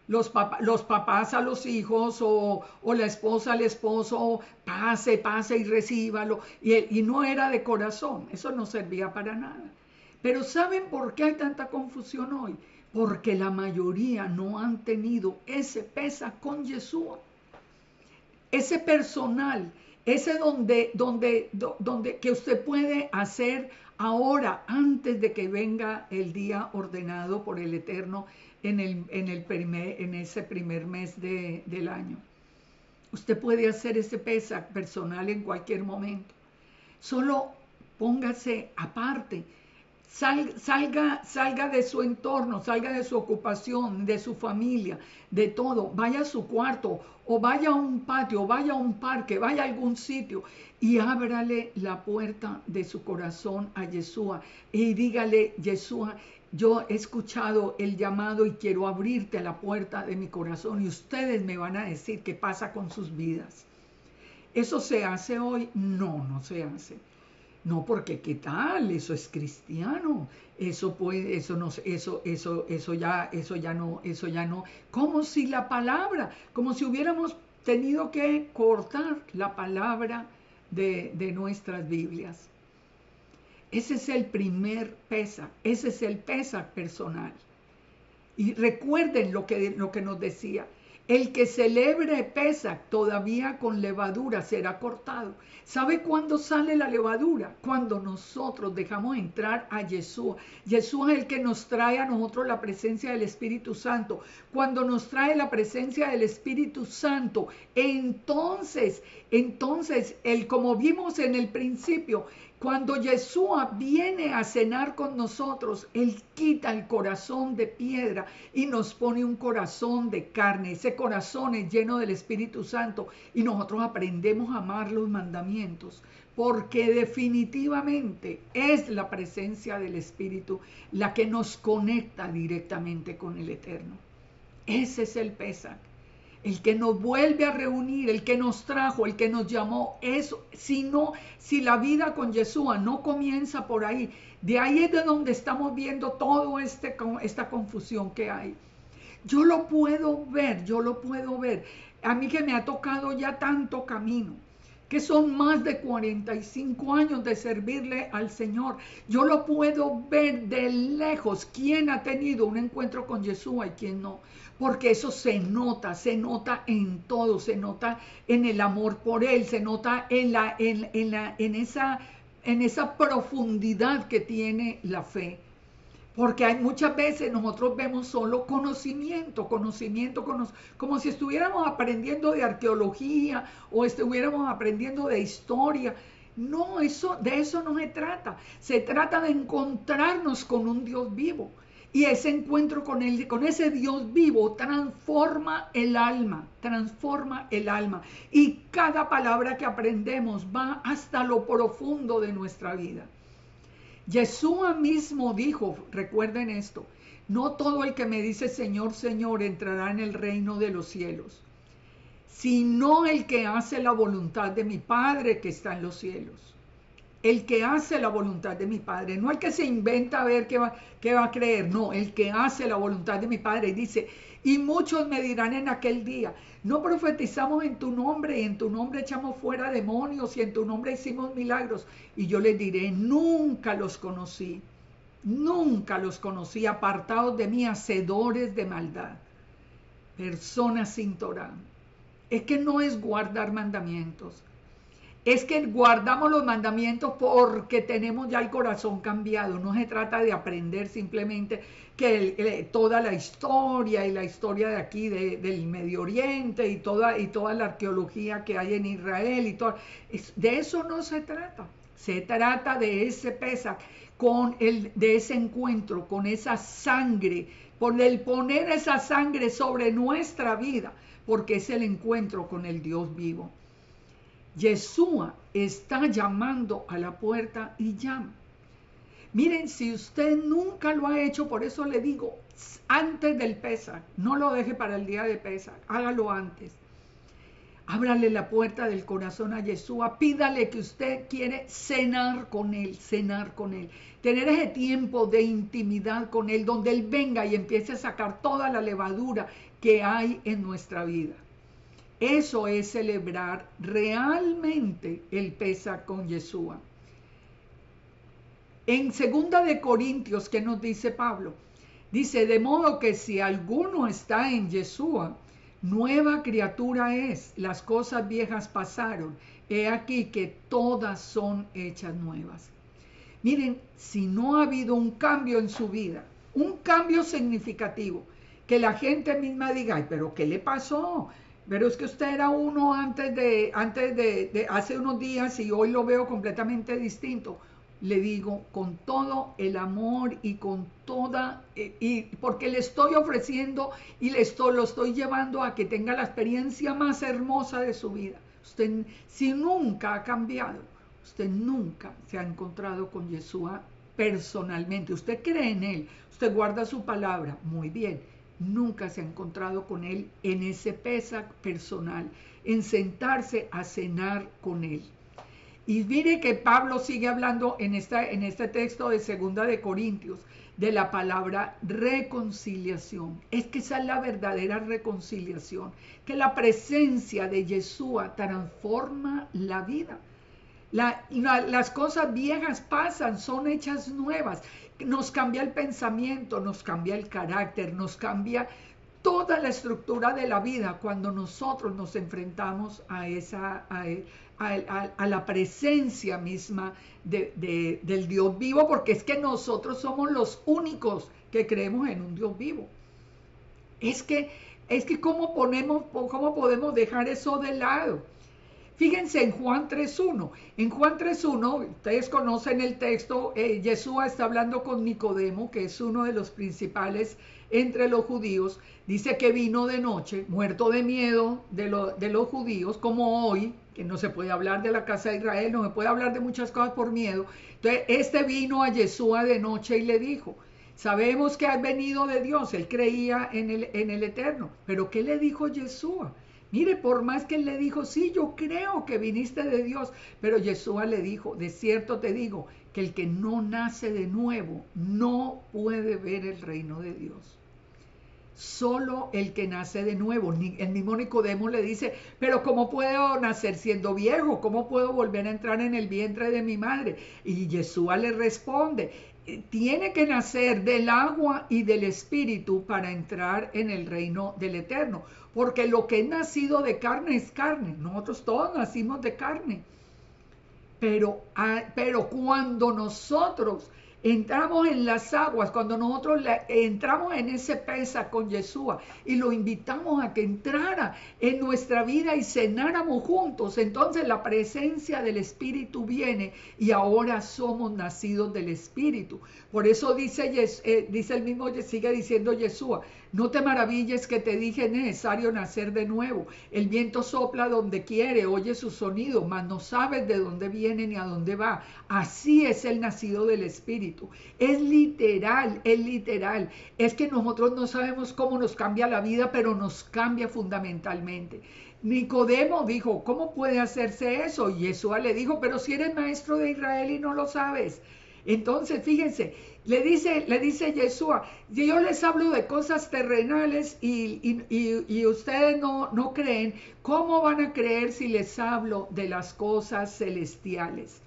Los papás a los hijos o la esposa al esposo, pase y recíbalo. Y no era de corazón, eso no servía para nada. Pero ¿saben por qué hay tanta confusión hoy? Porque la mayoría no han tenido ese pesa con Yeshua. Ese personal, ese donde que usted puede hacer ahora, antes de que venga el día ordenado por el Eterno en ese primer mes del año. Usted puede hacer ese pesa personal en cualquier momento. Solo póngase aparte. Salga de su entorno, salga de su ocupación, de su familia, de todo. Vaya a su cuarto o vaya a un patio, o vaya a un parque, vaya a algún sitio y ábrale la puerta de su corazón a Yeshua y dígale: Yeshua, yo he escuchado el llamado y quiero abrirte la puerta de mi corazón, y ustedes me van a decir qué pasa con sus vidas. ¿Eso se hace hoy? No, no se hace. No, porque ¿qué tal? Eso es cristiano. Eso ya no. Como si la palabra, como si hubiéramos tenido que cortar la palabra de nuestras Biblias. Ese es el primer pesa, ese es el pesa personal. Y recuerden lo que nos decía: el que celebre Pesach todavía con levadura será cortado. ¿Sabe cuándo sale la levadura? Cuando nosotros dejamos entrar a Yeshua. Yeshua es el que nos trae a nosotros la presencia del Espíritu Santo. Cuando nos trae la presencia del Espíritu Santo, entonces, como vimos en el principio, cuando Yeshua viene a cenar con nosotros, Él quita el corazón de piedra y nos pone un corazón de carne. Ese corazón es lleno del Espíritu Santo y nosotros aprendemos a amar los mandamientos, porque definitivamente es la presencia del Espíritu la que nos conecta directamente con el Eterno. Ese es el Pesach. El que nos vuelve a reunir, el que nos trajo, el que nos llamó. Eso, si la vida con Yeshua no comienza por ahí, de ahí es de donde estamos viendo toda esta confusión que hay. Yo lo puedo ver. A mí que me ha tocado ya tanto camino, que son más de 45 años de servirle al Señor. Yo lo puedo ver de lejos, quién ha tenido un encuentro con Yeshua y quién no. Porque eso se nota en todo, se nota en el amor por Él, se nota en esa profundidad que tiene la fe. Porque hay muchas veces nosotros vemos solo conocimiento, como si estuviéramos aprendiendo de arqueología o estuviéramos aprendiendo de historia. No, de eso no se trata. Se trata de encontrarnos con un Dios vivo. Y ese encuentro con ese Dios vivo transforma el alma. Y cada palabra que aprendemos va hasta lo profundo de nuestra vida. Yeshua mismo dijo, recuerden esto: no todo el que me dice Señor, Señor entrará en el reino de los cielos, sino el que hace la voluntad de mi Padre que está en los cielos. El que hace la voluntad de mi Padre, no el que se inventa a ver qué va a creer, no, el que hace la voluntad de mi Padre. Y dice: y muchos me dirán en aquel día, no profetizamos en tu nombre, y en tu nombre echamos fuera demonios, y en tu nombre hicimos milagros. Y yo les diré: nunca los conocí, apartados de mí, hacedores de maldad. Persona sin Torah. Es que no es guardar mandamientos. Es que guardamos los mandamientos porque tenemos ya el corazón cambiado. No se trata de aprender simplemente que toda la historia y la historia de aquí del Medio Oriente y toda la arqueología que hay en Israel y todo. De eso no se trata. Se trata de ese Pesaj, de ese encuentro con esa sangre, por el poner esa sangre sobre nuestra vida, porque es el encuentro con el Dios vivo. Yeshua está llamando a la puerta y llama. Miren, si usted nunca lo ha hecho, por eso le digo, antes del Pesaj, no lo deje para el día de Pesaj, hágalo antes. Ábrale la puerta del corazón a Yeshua, pídale que usted quiere cenar con Él, tener ese tiempo de intimidad con Él, donde Él venga y empiece a sacar toda la levadura que hay en nuestra vida. Eso es celebrar realmente el Pesaj con Yeshua. En 2 de Corintios, ¿qué nos dice Pablo? Dice, de modo que si alguno está en Yeshua, nueva criatura es, las cosas viejas pasaron, he aquí que todas son hechas nuevas. Miren, si no ha habido un cambio en su vida, un cambio significativo, que la gente misma diga, ay, pero ¿qué le pasó? Pero es que usted era uno antes de hace unos días y hoy lo veo completamente distinto. Le digo, con todo el amor y con toda, y porque le estoy ofreciendo y lo estoy llevando a que tenga la experiencia más hermosa de su vida. Usted, si nunca ha cambiado, usted nunca se ha encontrado con Yeshua personalmente. Usted cree en Él, usted guarda su palabra, muy bien. Nunca se ha encontrado con Él en ese Pesaj personal, en sentarse a cenar con Él. Y mire que Pablo sigue hablando en este texto de 2 de Corintios de la palabra reconciliación. Es que esa es la verdadera reconciliación, que la presencia de Yeshua transforma la vida. Las cosas viejas pasan, son hechas nuevas. Nos cambia el pensamiento, nos cambia el carácter, nos cambia toda la estructura de la vida cuando nosotros nos enfrentamos a la presencia misma del Dios vivo, porque es que nosotros somos los únicos que creemos en un Dios vivo. Es que ¿cómo podemos dejar eso de lado? Fíjense en Juan 3.1. En Juan 3.1, ustedes conocen el texto, Yeshua está hablando con Nicodemo, que es uno de los principales entre los judíos. Dice que vino de noche, muerto de miedo de los judíos, como hoy, que no se puede hablar de la casa de Israel, no se puede hablar de muchas cosas por miedo. Entonces, vino a Yeshua de noche y le dijo, sabemos que has venido de Dios. Él creía en el Eterno. Pero ¿qué le dijo Yeshua? Mire, por más que él le dijo, sí, yo creo que viniste de Dios, pero Yeshua le dijo, de cierto te digo, que el que no nace de nuevo no puede ver el reino de Dios. Solo el que nace de nuevo. El mismo Nicodemo le dice, pero ¿cómo puedo nacer siendo viejo? ¿Cómo puedo volver a entrar en el vientre de mi madre? Y Yeshua le responde, tiene que nacer del agua y del espíritu para entrar en el reino del Eterno, porque lo que es nacido de carne es carne. Nosotros todos nacimos de carne, pero cuando nosotros entramos en las aguas, cuando nosotros entramos en ese Pesaj con Yeshua y lo invitamos a que entrara en nuestra vida y cenáramos juntos, entonces la presencia del Espíritu viene y ahora somos nacidos del Espíritu. Por eso dice el mismo, sigue diciendo Yeshua, no te maravilles que te dije, es necesario nacer de nuevo. El viento sopla donde quiere, oye su sonido, mas no sabes de dónde viene ni a dónde va. Así es el nacido del Espíritu. Es literal, es literal. Es que nosotros no sabemos cómo nos cambia la vida, pero nos cambia fundamentalmente. Nicodemo dijo, ¿cómo puede hacerse eso? Y Yeshua le dijo, pero si eres maestro de Israel y no lo sabes. Entonces, fíjense, le dice Yeshua, yo les hablo de cosas terrenales y ustedes no creen, ¿cómo van a creer si les hablo de las cosas celestiales?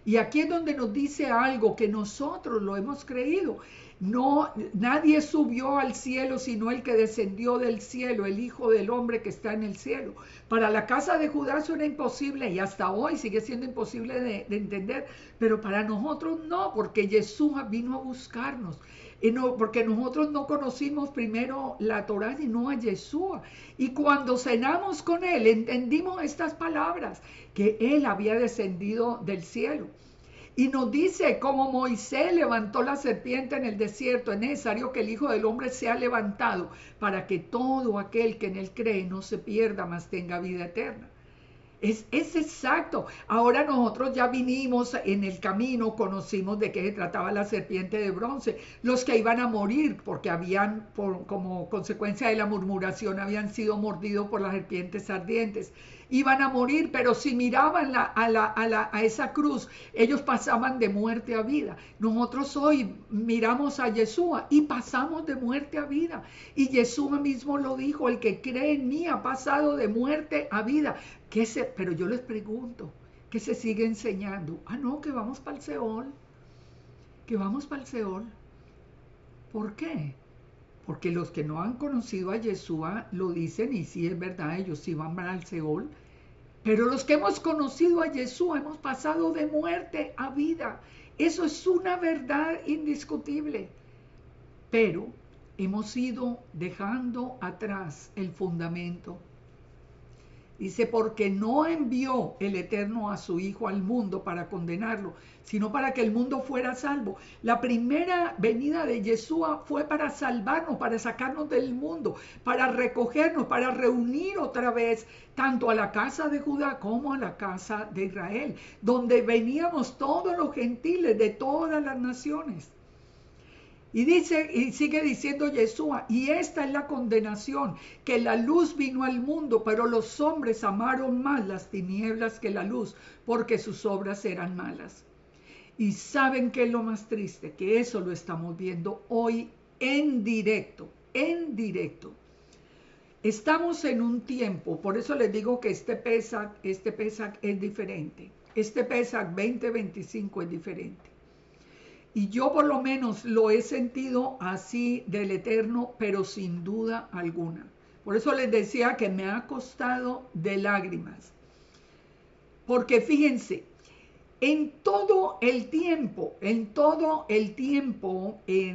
Y aquí es donde nos dice algo que nosotros lo hemos creído. No, nadie subió al cielo sino el que descendió del cielo, el Hijo del Hombre que está en el cielo. Para la casa de Judá eso era imposible y hasta hoy sigue siendo imposible de entender, pero para nosotros no, porque Yeshua vino a buscarnos. Y no, porque nosotros no conocimos primero la Torá sino a Yeshua. Y cuando cenamos con Él entendimos estas palabras, que Él había descendido del cielo. Y nos dice, como Moisés levantó la serpiente en el desierto, es necesario que el Hijo del Hombre sea levantado para que todo aquel que en él cree no se pierda, mas tenga vida eterna. Es exacto. Ahora nosotros ya vinimos en el camino, conocimos de qué se trataba la serpiente de bronce. Los que iban a morir porque habían, como consecuencia de la murmuración, habían sido mordidos por las serpientes ardientes. Iban a morir, pero si miraban a esa cruz, ellos pasaban de muerte a vida. Nosotros hoy miramos a Yeshua y pasamos de muerte a vida. Y Yeshua mismo lo dijo, el que cree en mí ha pasado de muerte a vida. Pero yo les pregunto, ¿qué se sigue enseñando? Ah, no, que vamos para el Seol, que vamos para el Seol. ¿Por qué? Porque los que no han conocido a Yeshua lo dicen y sí es verdad, ellos sí van al Seol. Pero los que hemos conocido a Yeshua hemos pasado de muerte a vida. Eso es una verdad indiscutible. Pero hemos ido dejando atrás el fundamento. Dice, porque no envió el Eterno a su Hijo al mundo para condenarlo, sino para que el mundo fuera salvo. La primera venida de Yeshua fue para salvarnos, para sacarnos del mundo, para recogernos, para reunir otra vez tanto a la casa de Judá como a la casa de Israel, donde veníamos todos los gentiles de todas las naciones. Y dice, y sigue diciendo Yeshua, y esta es la condenación, que la luz vino al mundo, pero los hombres amaron más las tinieblas que la luz, porque sus obras eran malas. Y saben que es lo más triste, que eso lo estamos viendo hoy en directo, en directo. Estamos en un tiempo, por eso les digo que este Pesach es diferente. Este Pesach 2025 es diferente. Y yo por lo menos lo he sentido así del Eterno, pero sin duda alguna. Por eso les decía que me ha costado de lágrimas. Porque fíjense, en todo el tiempo en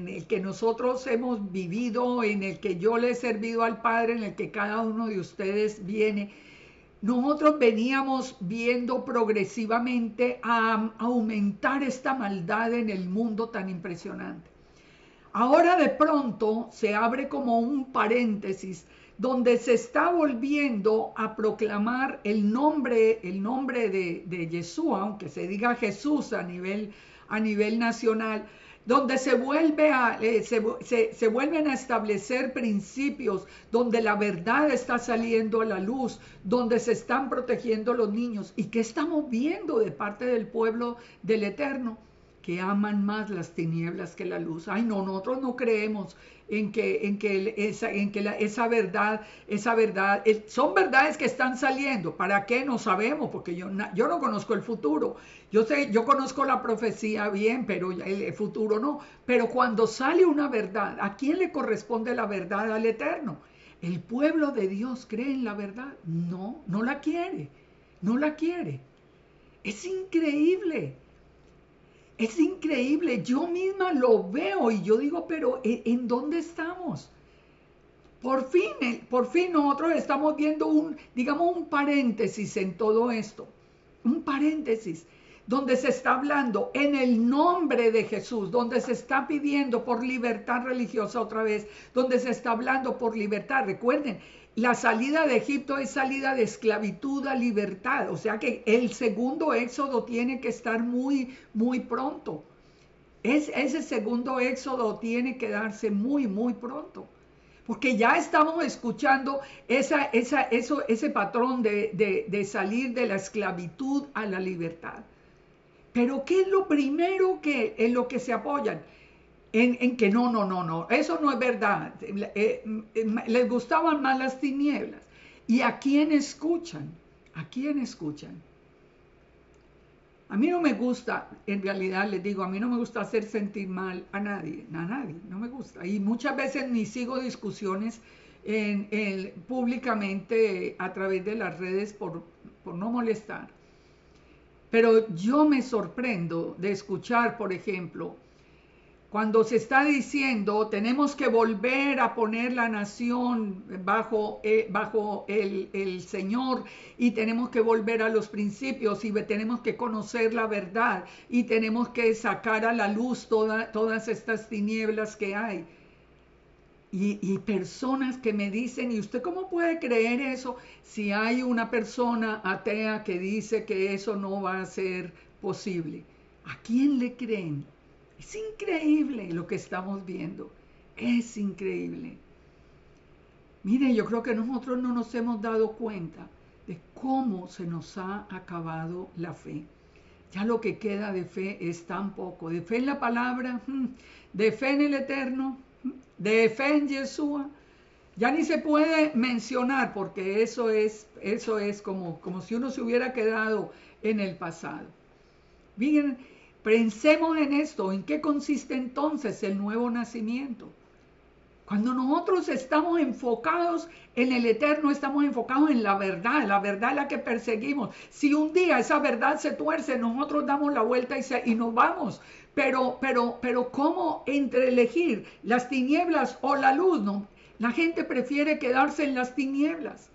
el que nosotros hemos vivido, en el que yo le he servido al Padre, en el que cada uno de ustedes viene, nosotros veníamos viendo progresivamente a aumentar esta maldad en el mundo tan impresionante. Ahora de pronto se abre como un paréntesis donde se está volviendo a proclamar el nombre de Yeshua, aunque se diga Jesús a nivel nacional, donde se vuelven a establecer principios, donde la verdad está saliendo a la luz, donde se están protegiendo los niños. ¿Y qué estamos viendo de parte del pueblo del Eterno? Que aman más las tinieblas que la luz. Ay, no, nosotros no creemos esa verdad, son verdades que están saliendo. ¿Para qué? No sabemos, porque yo no conozco el futuro. Yo conozco la profecía bien, pero el futuro no. Pero cuando sale una verdad, ¿a quién le corresponde la verdad? Al Eterno. ¿El pueblo de Dios cree en la verdad? No, no la quiere. No la quiere. Es increíble. Es increíble, yo misma lo veo y yo digo, pero ¿en dónde estamos? Por fin nosotros estamos viendo un paréntesis en todo esto, un paréntesis donde se está hablando en el nombre de Jesús, donde se está pidiendo por libertad religiosa otra vez, donde se está hablando por libertad. Recuerden, la salida de Egipto es salida de esclavitud a libertad, o sea que el segundo éxodo tiene que estar muy, muy pronto. Ese segundo éxodo tiene que darse muy, muy pronto. Porque ya estamos escuchando ese patrón de salir de la esclavitud a la libertad. Pero ¿qué es lo primero en lo que se apoyan? En que no, eso no es verdad. Les gustaban más las tinieblas. ¿Y a quién escuchan? ¿A quién escuchan? A mí no me gusta, en realidad les digo, a mí no me gusta hacer sentir mal a nadie, no me gusta. Y muchas veces ni sigo discusiones públicamente a través de las redes por no molestar. Pero yo me sorprendo de escuchar, por ejemplo, cuando se está diciendo tenemos que volver a poner la nación bajo el Señor y tenemos que volver a los principios y tenemos que conocer la verdad y tenemos que sacar a la luz todas estas tinieblas que hay. Y personas que me dicen, ¿y usted cómo puede creer eso si hay una persona atea que dice que eso no va a ser posible? ¿A quién le creen? Es increíble lo que estamos viendo. Es increíble. Mire, yo creo que nosotros no nos hemos dado cuenta de cómo se nos ha acabado la fe. Ya lo que queda de fe es tan poco. De fe en la palabra, de fe en el Eterno, de fe en Yeshua. Ya ni se puede mencionar porque eso es como si uno se hubiera quedado en el pasado. Miren, pensemos en esto. ¿En qué consiste entonces el nuevo nacimiento? Cuando nosotros estamos enfocados en el Eterno, estamos enfocados en la verdad es la que perseguimos. Si un día esa verdad se tuerce, nosotros damos la vuelta y nos vamos. Pero ¿cómo entre elegir las tinieblas o la luz? No, la gente prefiere quedarse en las tinieblas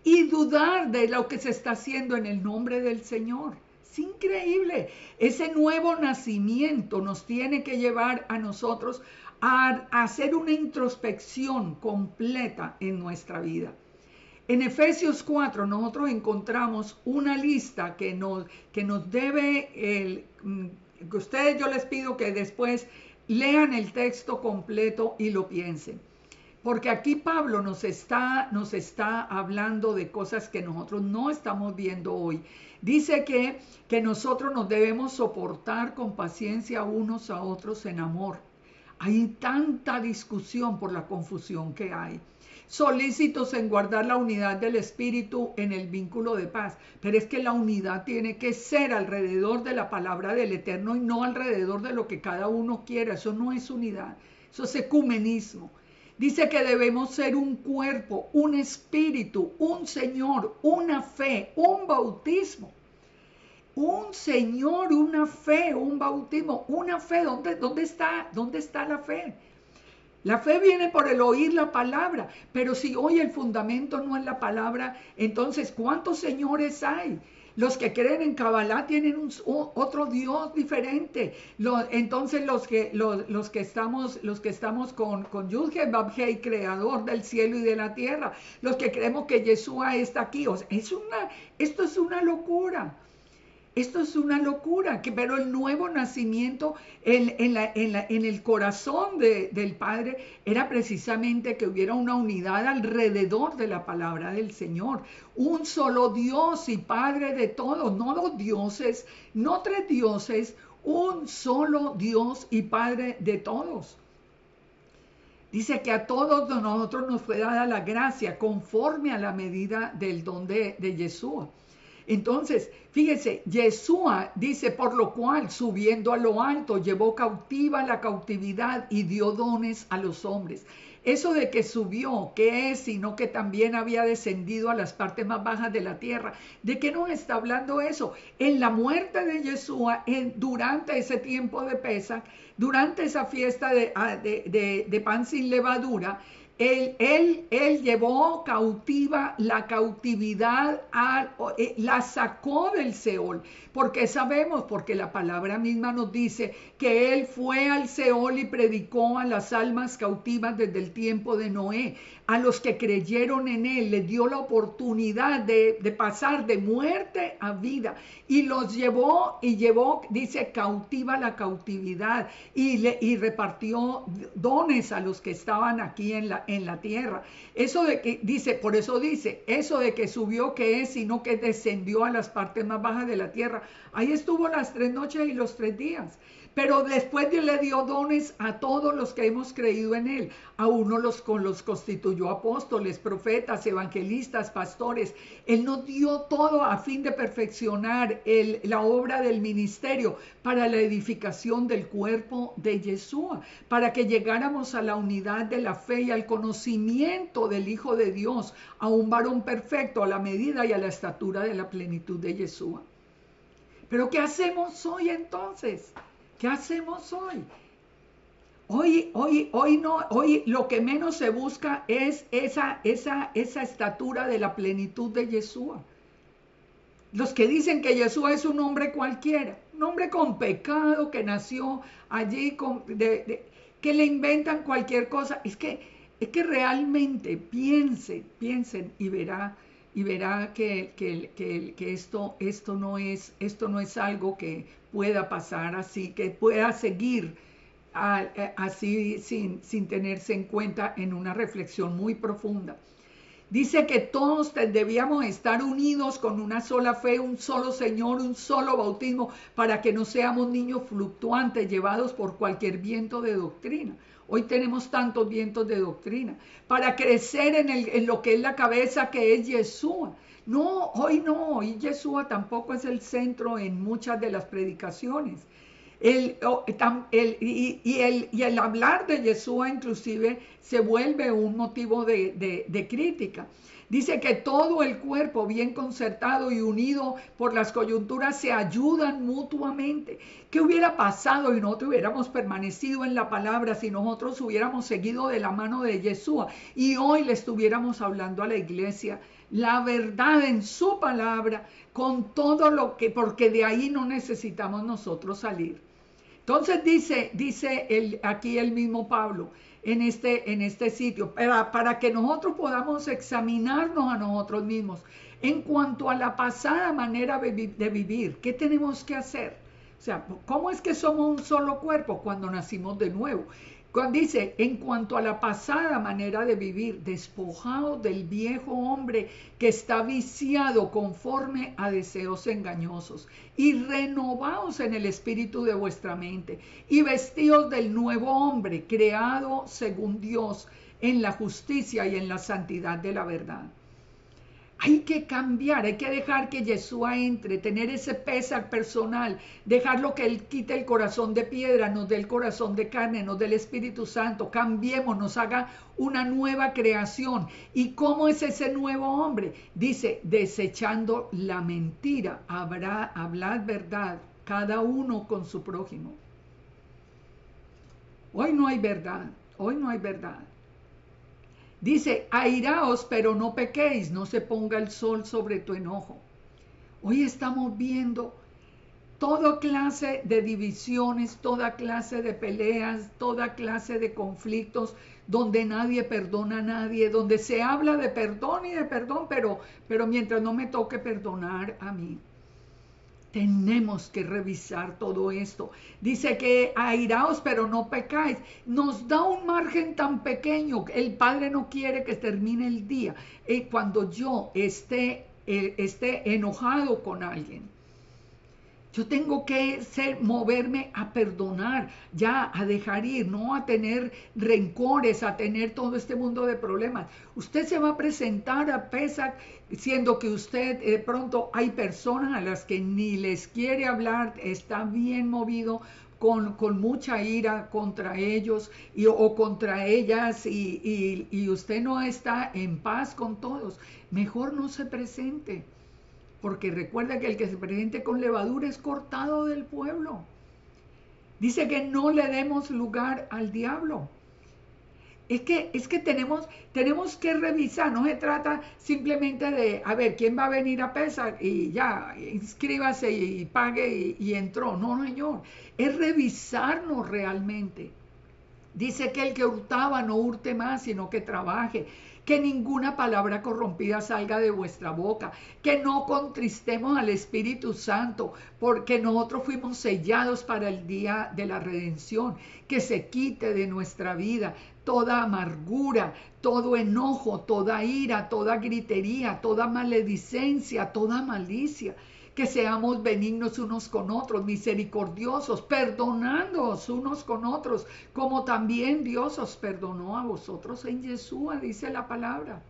y dudar de lo que se está haciendo en el nombre del Señor. Es increíble. Ese nuevo nacimiento nos tiene que llevar a nosotros a hacer una introspección completa en nuestra vida. En Efesios 4 nosotros encontramos una lista que nos debe, que ustedes yo les pido que después lean el texto completo y lo piensen. Porque aquí Pablo nos está hablando de cosas que nosotros no estamos viendo hoy. Dice que nosotros nos debemos soportar con paciencia unos a otros en amor. Hay tanta discusión por la confusión que hay. Solícitos en guardar la unidad del espíritu en el vínculo de paz. Pero es que la unidad tiene que ser alrededor de la palabra del Eterno y no alrededor de lo que cada uno quiera. Eso no es unidad, eso es ecumenismo. Dice que debemos ser un cuerpo, un espíritu, un Señor, una fe, un bautismo. Un Señor, una fe, un bautismo, una fe. ¿Dónde está la fe? La fe viene por el oír la palabra, pero si hoy el fundamento no es la palabra, entonces ¿cuántos señores hay? Los que creen en Kabbalah tienen otro Dios diferente. Entonces los que estamos con Yud-Heh-Vav-Heh, creador del cielo y de la tierra, los que creemos que Yeshua está aquí, esto es una locura. Esto es una locura, pero el nuevo nacimiento en el corazón del Padre era precisamente que hubiera una unidad alrededor de la palabra del Señor. Un solo Dios y Padre de todos, no dos dioses, no tres dioses, un solo Dios y Padre de todos. Dice que a todos nosotros nos fue dada la gracia conforme a la medida del don de Yeshua. Entonces, fíjese, Yeshua dice, por lo cual, subiendo a lo alto, llevó cautiva la cautividad y dio dones a los hombres. Eso de que subió, ¿qué es? Sino que también había descendido a las partes más bajas de la tierra. ¿De qué nos está hablando eso? En la muerte de Yeshua, durante ese tiempo de Pesaj, durante esa fiesta de pan sin levadura, Él llevó cautiva la cautividad, la sacó del Seol, porque sabemos, porque la palabra misma nos dice que Él fue al Seol y predicó a las almas cautivas desde el tiempo de Noé. A los que creyeron en Él les dio la oportunidad de pasar de muerte a vida y los llevó, dice, cautiva la cautividad y repartió dones a los que estaban aquí en la tierra. Eso de que dice, por eso dice, eso de que subió, que es, sino que descendió a las partes más bajas de la tierra. Ahí estuvo las 3 noches y los 3 días. pero después le dio dones a todos los que hemos creído en él. A uno los constituyó apóstoles, profetas, evangelistas, pastores. Él nos dio todo a fin de perfeccionar la obra del ministerio para la edificación del cuerpo de Yeshua, para que llegáramos a la unidad de la fe y al conocimiento del Hijo de Dios, a un varón perfecto, a la medida y a la estatura de la plenitud de Yeshua. Pero ¿qué hacemos hoy entonces? ¿Qué hacemos hoy? Hoy lo que menos se busca es esa estatura de la plenitud de Yeshua. Los que dicen que Yeshua es un hombre cualquiera, un hombre con pecado que nació allí, que le inventan cualquier cosa. Es que realmente piensen y verá que esto no es algo que pueda pasar así, que pueda seguir así sin tenerse en cuenta en una reflexión muy profunda. Dice que todos debíamos estar unidos con una sola fe, un solo Señor, un solo bautismo, para que no seamos niños fluctuantes llevados por cualquier viento de doctrina. Hoy tenemos tantos vientos de doctrina. Para crecer en lo que es la cabeza, que es Yeshua. Hoy Yeshua tampoco es el centro en muchas de las predicaciones. El hablar de Yeshua inclusive se vuelve un motivo de crítica. Dice que todo el cuerpo bien concertado y unido por las coyunturas se ayudan mutuamente. ¿Qué hubiera pasado si nosotros hubiéramos permanecido en la palabra, si nosotros hubiéramos seguido de la mano de Yeshua y hoy le estuviéramos hablando a la iglesia la verdad en su palabra, con todo lo que, porque de ahí no necesitamos nosotros salir? Entonces dice aquí el mismo Pablo en este sitio, para que nosotros podamos examinarnos a nosotros mismos en cuanto a la pasada manera de vivir. ¿Qué tenemos que hacer? O sea, ¿cómo es que somos un solo cuerpo cuando nacimos de nuevo? Cuando dice, en cuanto a la pasada manera de vivir, despojados del viejo hombre que está viciado conforme a deseos engañosos, y renovados en el espíritu de vuestra mente, y vestidos del nuevo hombre, creado según Dios, en la justicia y en la santidad de la verdad. Hay que cambiar, hay que dejar que Yeshua entre, tener ese pesar personal, dejarlo que Él quite el corazón de piedra, nos dé el corazón de carne, nos dé el Espíritu Santo, cambiemos, nos haga una nueva creación. ¿Y cómo es ese nuevo hombre? Dice, desechando la mentira, hablad verdad, cada uno con su prójimo. Hoy no hay verdad, hoy no hay verdad. Dice, airaos, pero no pequéis, no se ponga el sol sobre tu enojo. Hoy estamos viendo toda clase de divisiones, toda clase de peleas, toda clase de conflictos, donde nadie perdona a nadie, donde se habla de perdón y de perdón, pero mientras no me toque perdonar a mí. Tenemos que revisar todo esto. Dice que airaos, pero no pecáis. Nos da un margen tan pequeño. El Padre no quiere que termine el día cuando yo esté enojado con alguien. Yo tengo que moverme a perdonar, ya a dejar ir, no a tener rencores, a tener todo este mundo de problemas. Usted se va a presentar a Pesach siendo que usted de pronto hay personas a las que ni les quiere hablar, está bien movido con mucha ira contra ellos o contra ellas y usted no está en paz con todos. Mejor no se presente. Porque recuerda que el que se presente con levadura es cortado del pueblo. Dice que no le demos lugar al diablo. Es que tenemos que revisar. No se trata simplemente de, a ver, ¿quién va a venir a Pesach? Y ya, inscríbase y pague y entró. No, señor. Es revisarnos realmente. Dice que el que hurtaba no hurte más, sino que trabaje. Que ninguna palabra corrompida salga de vuestra boca, que no contristemos al Espíritu Santo, porque nosotros fuimos sellados para el día de la redención, que se quite de nuestra vida toda amargura, todo enojo, toda ira, toda gritería, toda maledicencia, toda malicia, que seamos benignos unos con otros, misericordiosos, perdonándoos unos con otros, como también Dios os perdonó a vosotros en Yeshua, dice la palabra.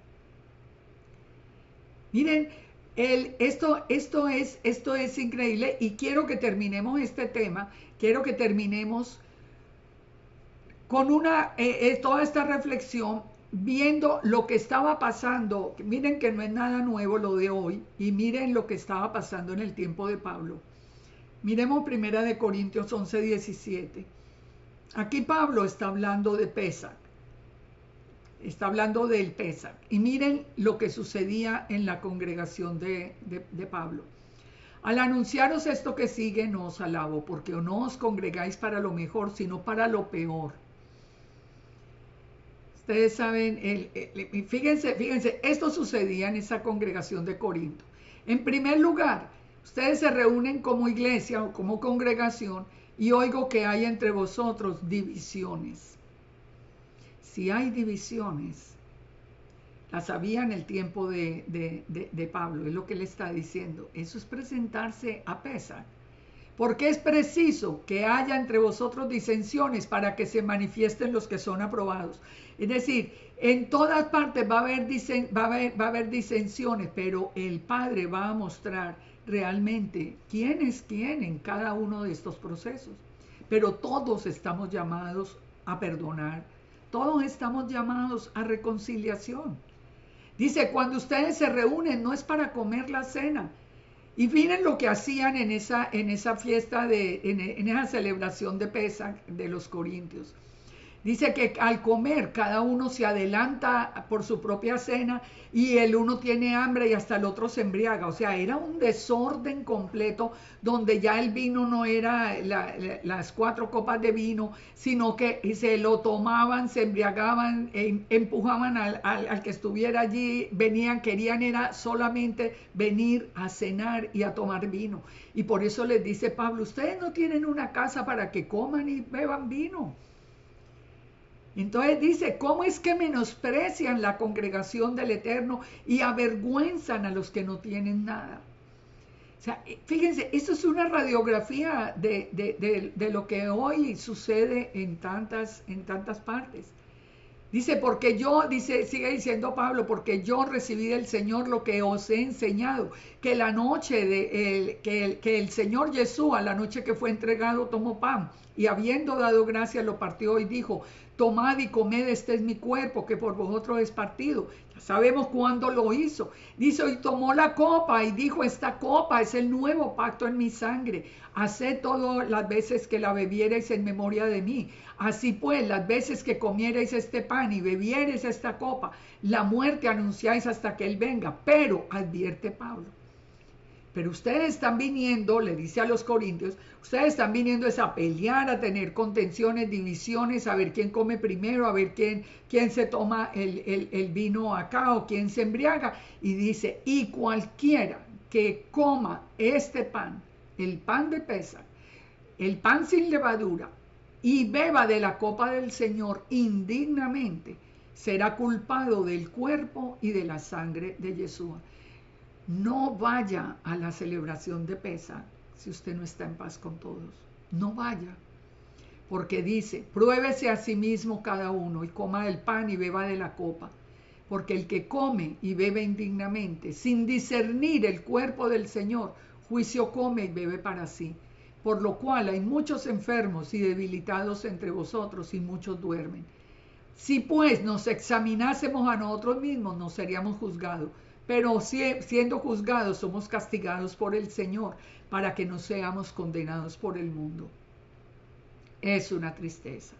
Miren, esto es increíble y quiero que terminemos este tema, quiero que terminemos con toda esta reflexión, viendo lo que estaba pasando. Miren que no es nada nuevo lo de hoy, y miren lo que estaba pasando en el tiempo de Pablo. Miremos 1 Corintios 11:17. Aquí Pablo está hablando de Pesaj, está hablando del Pesaj, y miren lo que sucedía en la congregación de Pablo. Al anunciaros esto que sigue, no os alabo, porque no os congregáis para lo mejor, sino para lo peor. Ustedes saben, fíjense, esto sucedía en esa congregación de Corinto. En primer lugar, ustedes se reúnen como iglesia o como congregación y oigo que hay entre vosotros divisiones. Si hay divisiones, las había en el tiempo de Pablo, es lo que le está diciendo. Eso es presentarse a Pesaj. Porque es preciso que haya entre vosotros disensiones para que se manifiesten los que son aprobados. Es decir, en todas partes va a haber disensiones, pero el Padre va a mostrar realmente quién es quién en cada uno de estos procesos. Pero todos estamos llamados a perdonar, todos estamos llamados a reconciliación. Dice, cuando ustedes se reúnen no es para comer la cena. Y miren lo que hacían en esa fiesta, en esa celebración de Pesaj de los corintios. Dice que al comer cada uno se adelanta por su propia cena y el uno tiene hambre y hasta el otro se embriaga. O sea, era un desorden completo donde ya el vino no era las 4 copas de vino, sino que se lo tomaban, se embriagaban, empujaban al que estuviera allí, querían era solamente venir a cenar y a tomar vino. Y por eso les dice Pablo, ustedes no tienen una casa para que coman y beban vino. Entonces dice, ¿cómo es que menosprecian la congregación del Eterno y avergüenzan a los que no tienen nada? O sea, fíjense, esto es una radiografía de lo que hoy sucede en tantas partes. Dice, sigue diciendo Pablo, porque yo recibí del Señor lo que os he enseñado, que la noche que el Señor Yeshua, la noche que fue entregado, tomó pan y habiendo dado gracias lo partió y dijo, tomad y comed, este es mi cuerpo que por vosotros es partido. Ya sabemos cuándo lo hizo. Dice, y tomó la copa y dijo, esta copa es el nuevo pacto en mi sangre. Haced todas las veces que la bebierais en memoria de mí. Así pues, las veces que comierais este pan y bebierais esta copa, la muerte anunciáis hasta que Él venga. Pero, advierte Pablo, pero ustedes están viniendo, le dice a los corintios, ustedes están viniendo es a pelear, a tener contenciones, divisiones, a ver quién come primero, a ver quién se toma el vino acá o quién se embriaga. Y dice, y cualquiera que coma este pan, el pan de Pesaj, el pan sin levadura, y beba de la copa del Señor indignamente, será culpado del cuerpo y de la sangre de Yeshua. No vaya a la celebración de Pesaj si usted no está en paz con todos. No vaya. Porque dice, pruébese a sí mismo cada uno y coma el pan y beba de la copa. Porque el que come y bebe indignamente, sin discernir el cuerpo del Señor, juicio come y bebe para sí. Por lo cual hay muchos enfermos y debilitados entre vosotros y muchos duermen. Si pues nos examinásemos a nosotros mismos, no seríamos juzgados. Pero siendo juzgados, somos castigados por el Señor para que no seamos condenados por el mundo. Es una tristeza.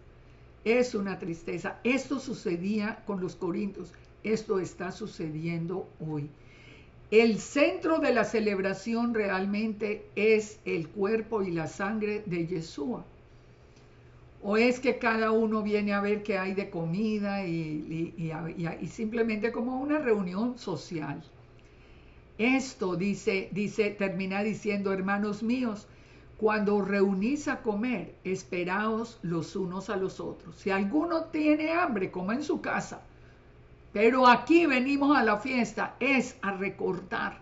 Es una tristeza. Esto sucedía con los corintios. Esto está sucediendo hoy. El centro de la celebración realmente es el cuerpo y la sangre de Yeshua. ¿O es que cada uno viene a ver qué hay de comida y simplemente como una reunión social? Esto termina diciendo, hermanos míos, cuando os reunís a comer, esperaos los unos a los otros. Si alguno tiene hambre, coma en su casa. Pero aquí venimos a la fiesta, es a recordar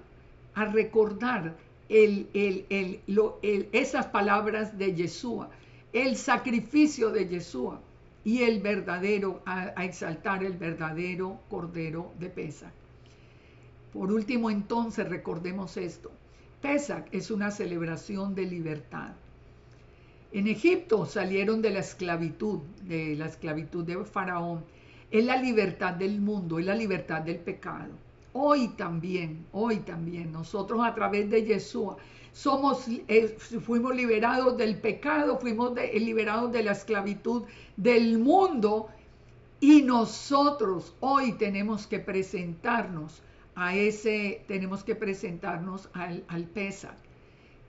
esas palabras de Yeshua, el sacrificio de Yeshua y el verdadero, a exaltar el verdadero Cordero de Pesach. Por último, entonces, recordemos esto. Pesach es una celebración de libertad. En Egipto salieron de la esclavitud de Faraón. Es la libertad del mundo, es la libertad del pecado. Hoy también, nosotros a través de Yeshua fuimos liberados del pecado, fuimos liberados de la esclavitud del mundo, y nosotros hoy tenemos que presentarnos al Pesach,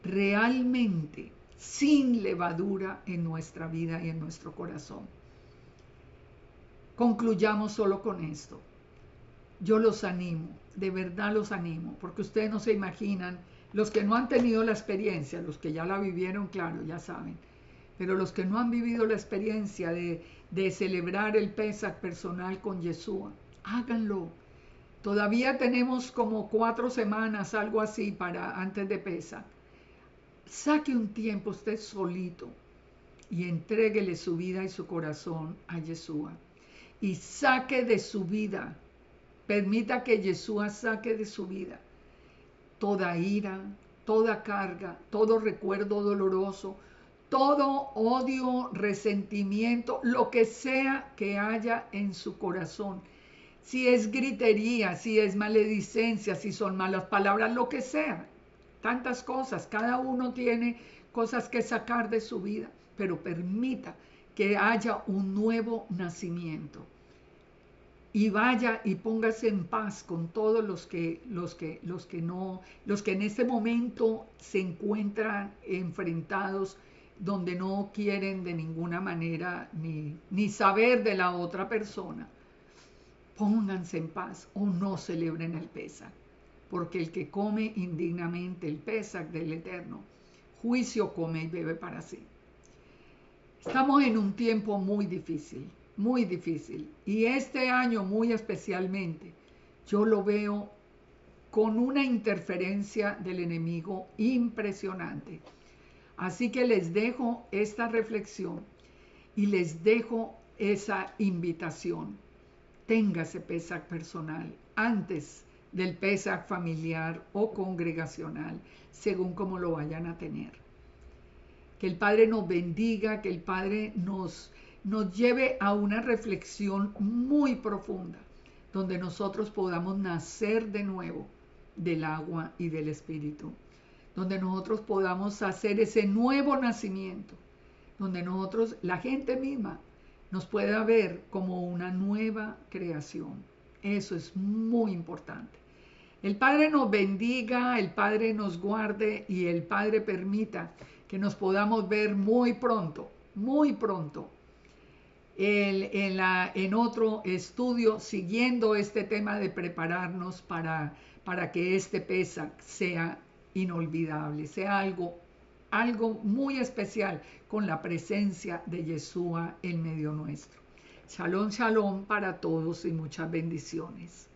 realmente sin levadura en nuestra vida y en nuestro corazón. Concluyamos solo con esto. Yo los animo, de verdad los animo, porque ustedes no se imaginan, los que no han tenido la experiencia, los que ya la vivieron, claro, ya saben, pero los que no han vivido la experiencia de celebrar el Pesach personal con Yeshua, háganlo. Todavía tenemos como 4 semanas, algo así, antes de Pesach. Saque un tiempo usted solito y entréguele su vida y su corazón a Yeshua. Y saque de su vida, permita que Yeshua saque de su vida toda ira, toda carga, todo recuerdo doloroso, todo odio, resentimiento, lo que sea que haya en su corazón. Si es gritería, si es maledicencia, si son malas palabras, lo que sea. Tantas cosas, cada uno tiene cosas que sacar de su vida, pero permita que haya un nuevo nacimiento. Y vaya y póngase en paz con todos los que en este momento se encuentran enfrentados, donde no quieren de ninguna manera ni saber de la otra persona. Pónganse en paz o no celebren el Pesach, porque el que come indignamente el Pesach del Eterno, juicio come y bebe para sí. Estamos en un tiempo muy difícil, y este año muy especialmente, yo lo veo con una interferencia del enemigo impresionante. Así que les dejo esta reflexión y les dejo esa invitación. Téngase Pesach personal antes del Pesach familiar o congregacional, según como lo vayan a tener. Que el Padre nos bendiga, que el Padre nos lleve a una reflexión muy profunda, donde nosotros podamos nacer de nuevo del agua y del Espíritu, donde nosotros podamos hacer ese nuevo nacimiento, donde nosotros, la gente misma, nos pueda ver como una nueva creación. Eso es muy importante. El Padre nos bendiga, el Padre nos guarde y el Padre permita que nos podamos ver muy pronto en otro estudio, siguiendo este tema de prepararnos para que este Pesach sea inolvidable, sea algo muy especial, con la presencia de Yeshua en medio nuestro. Shalom, shalom para todos y muchas bendiciones.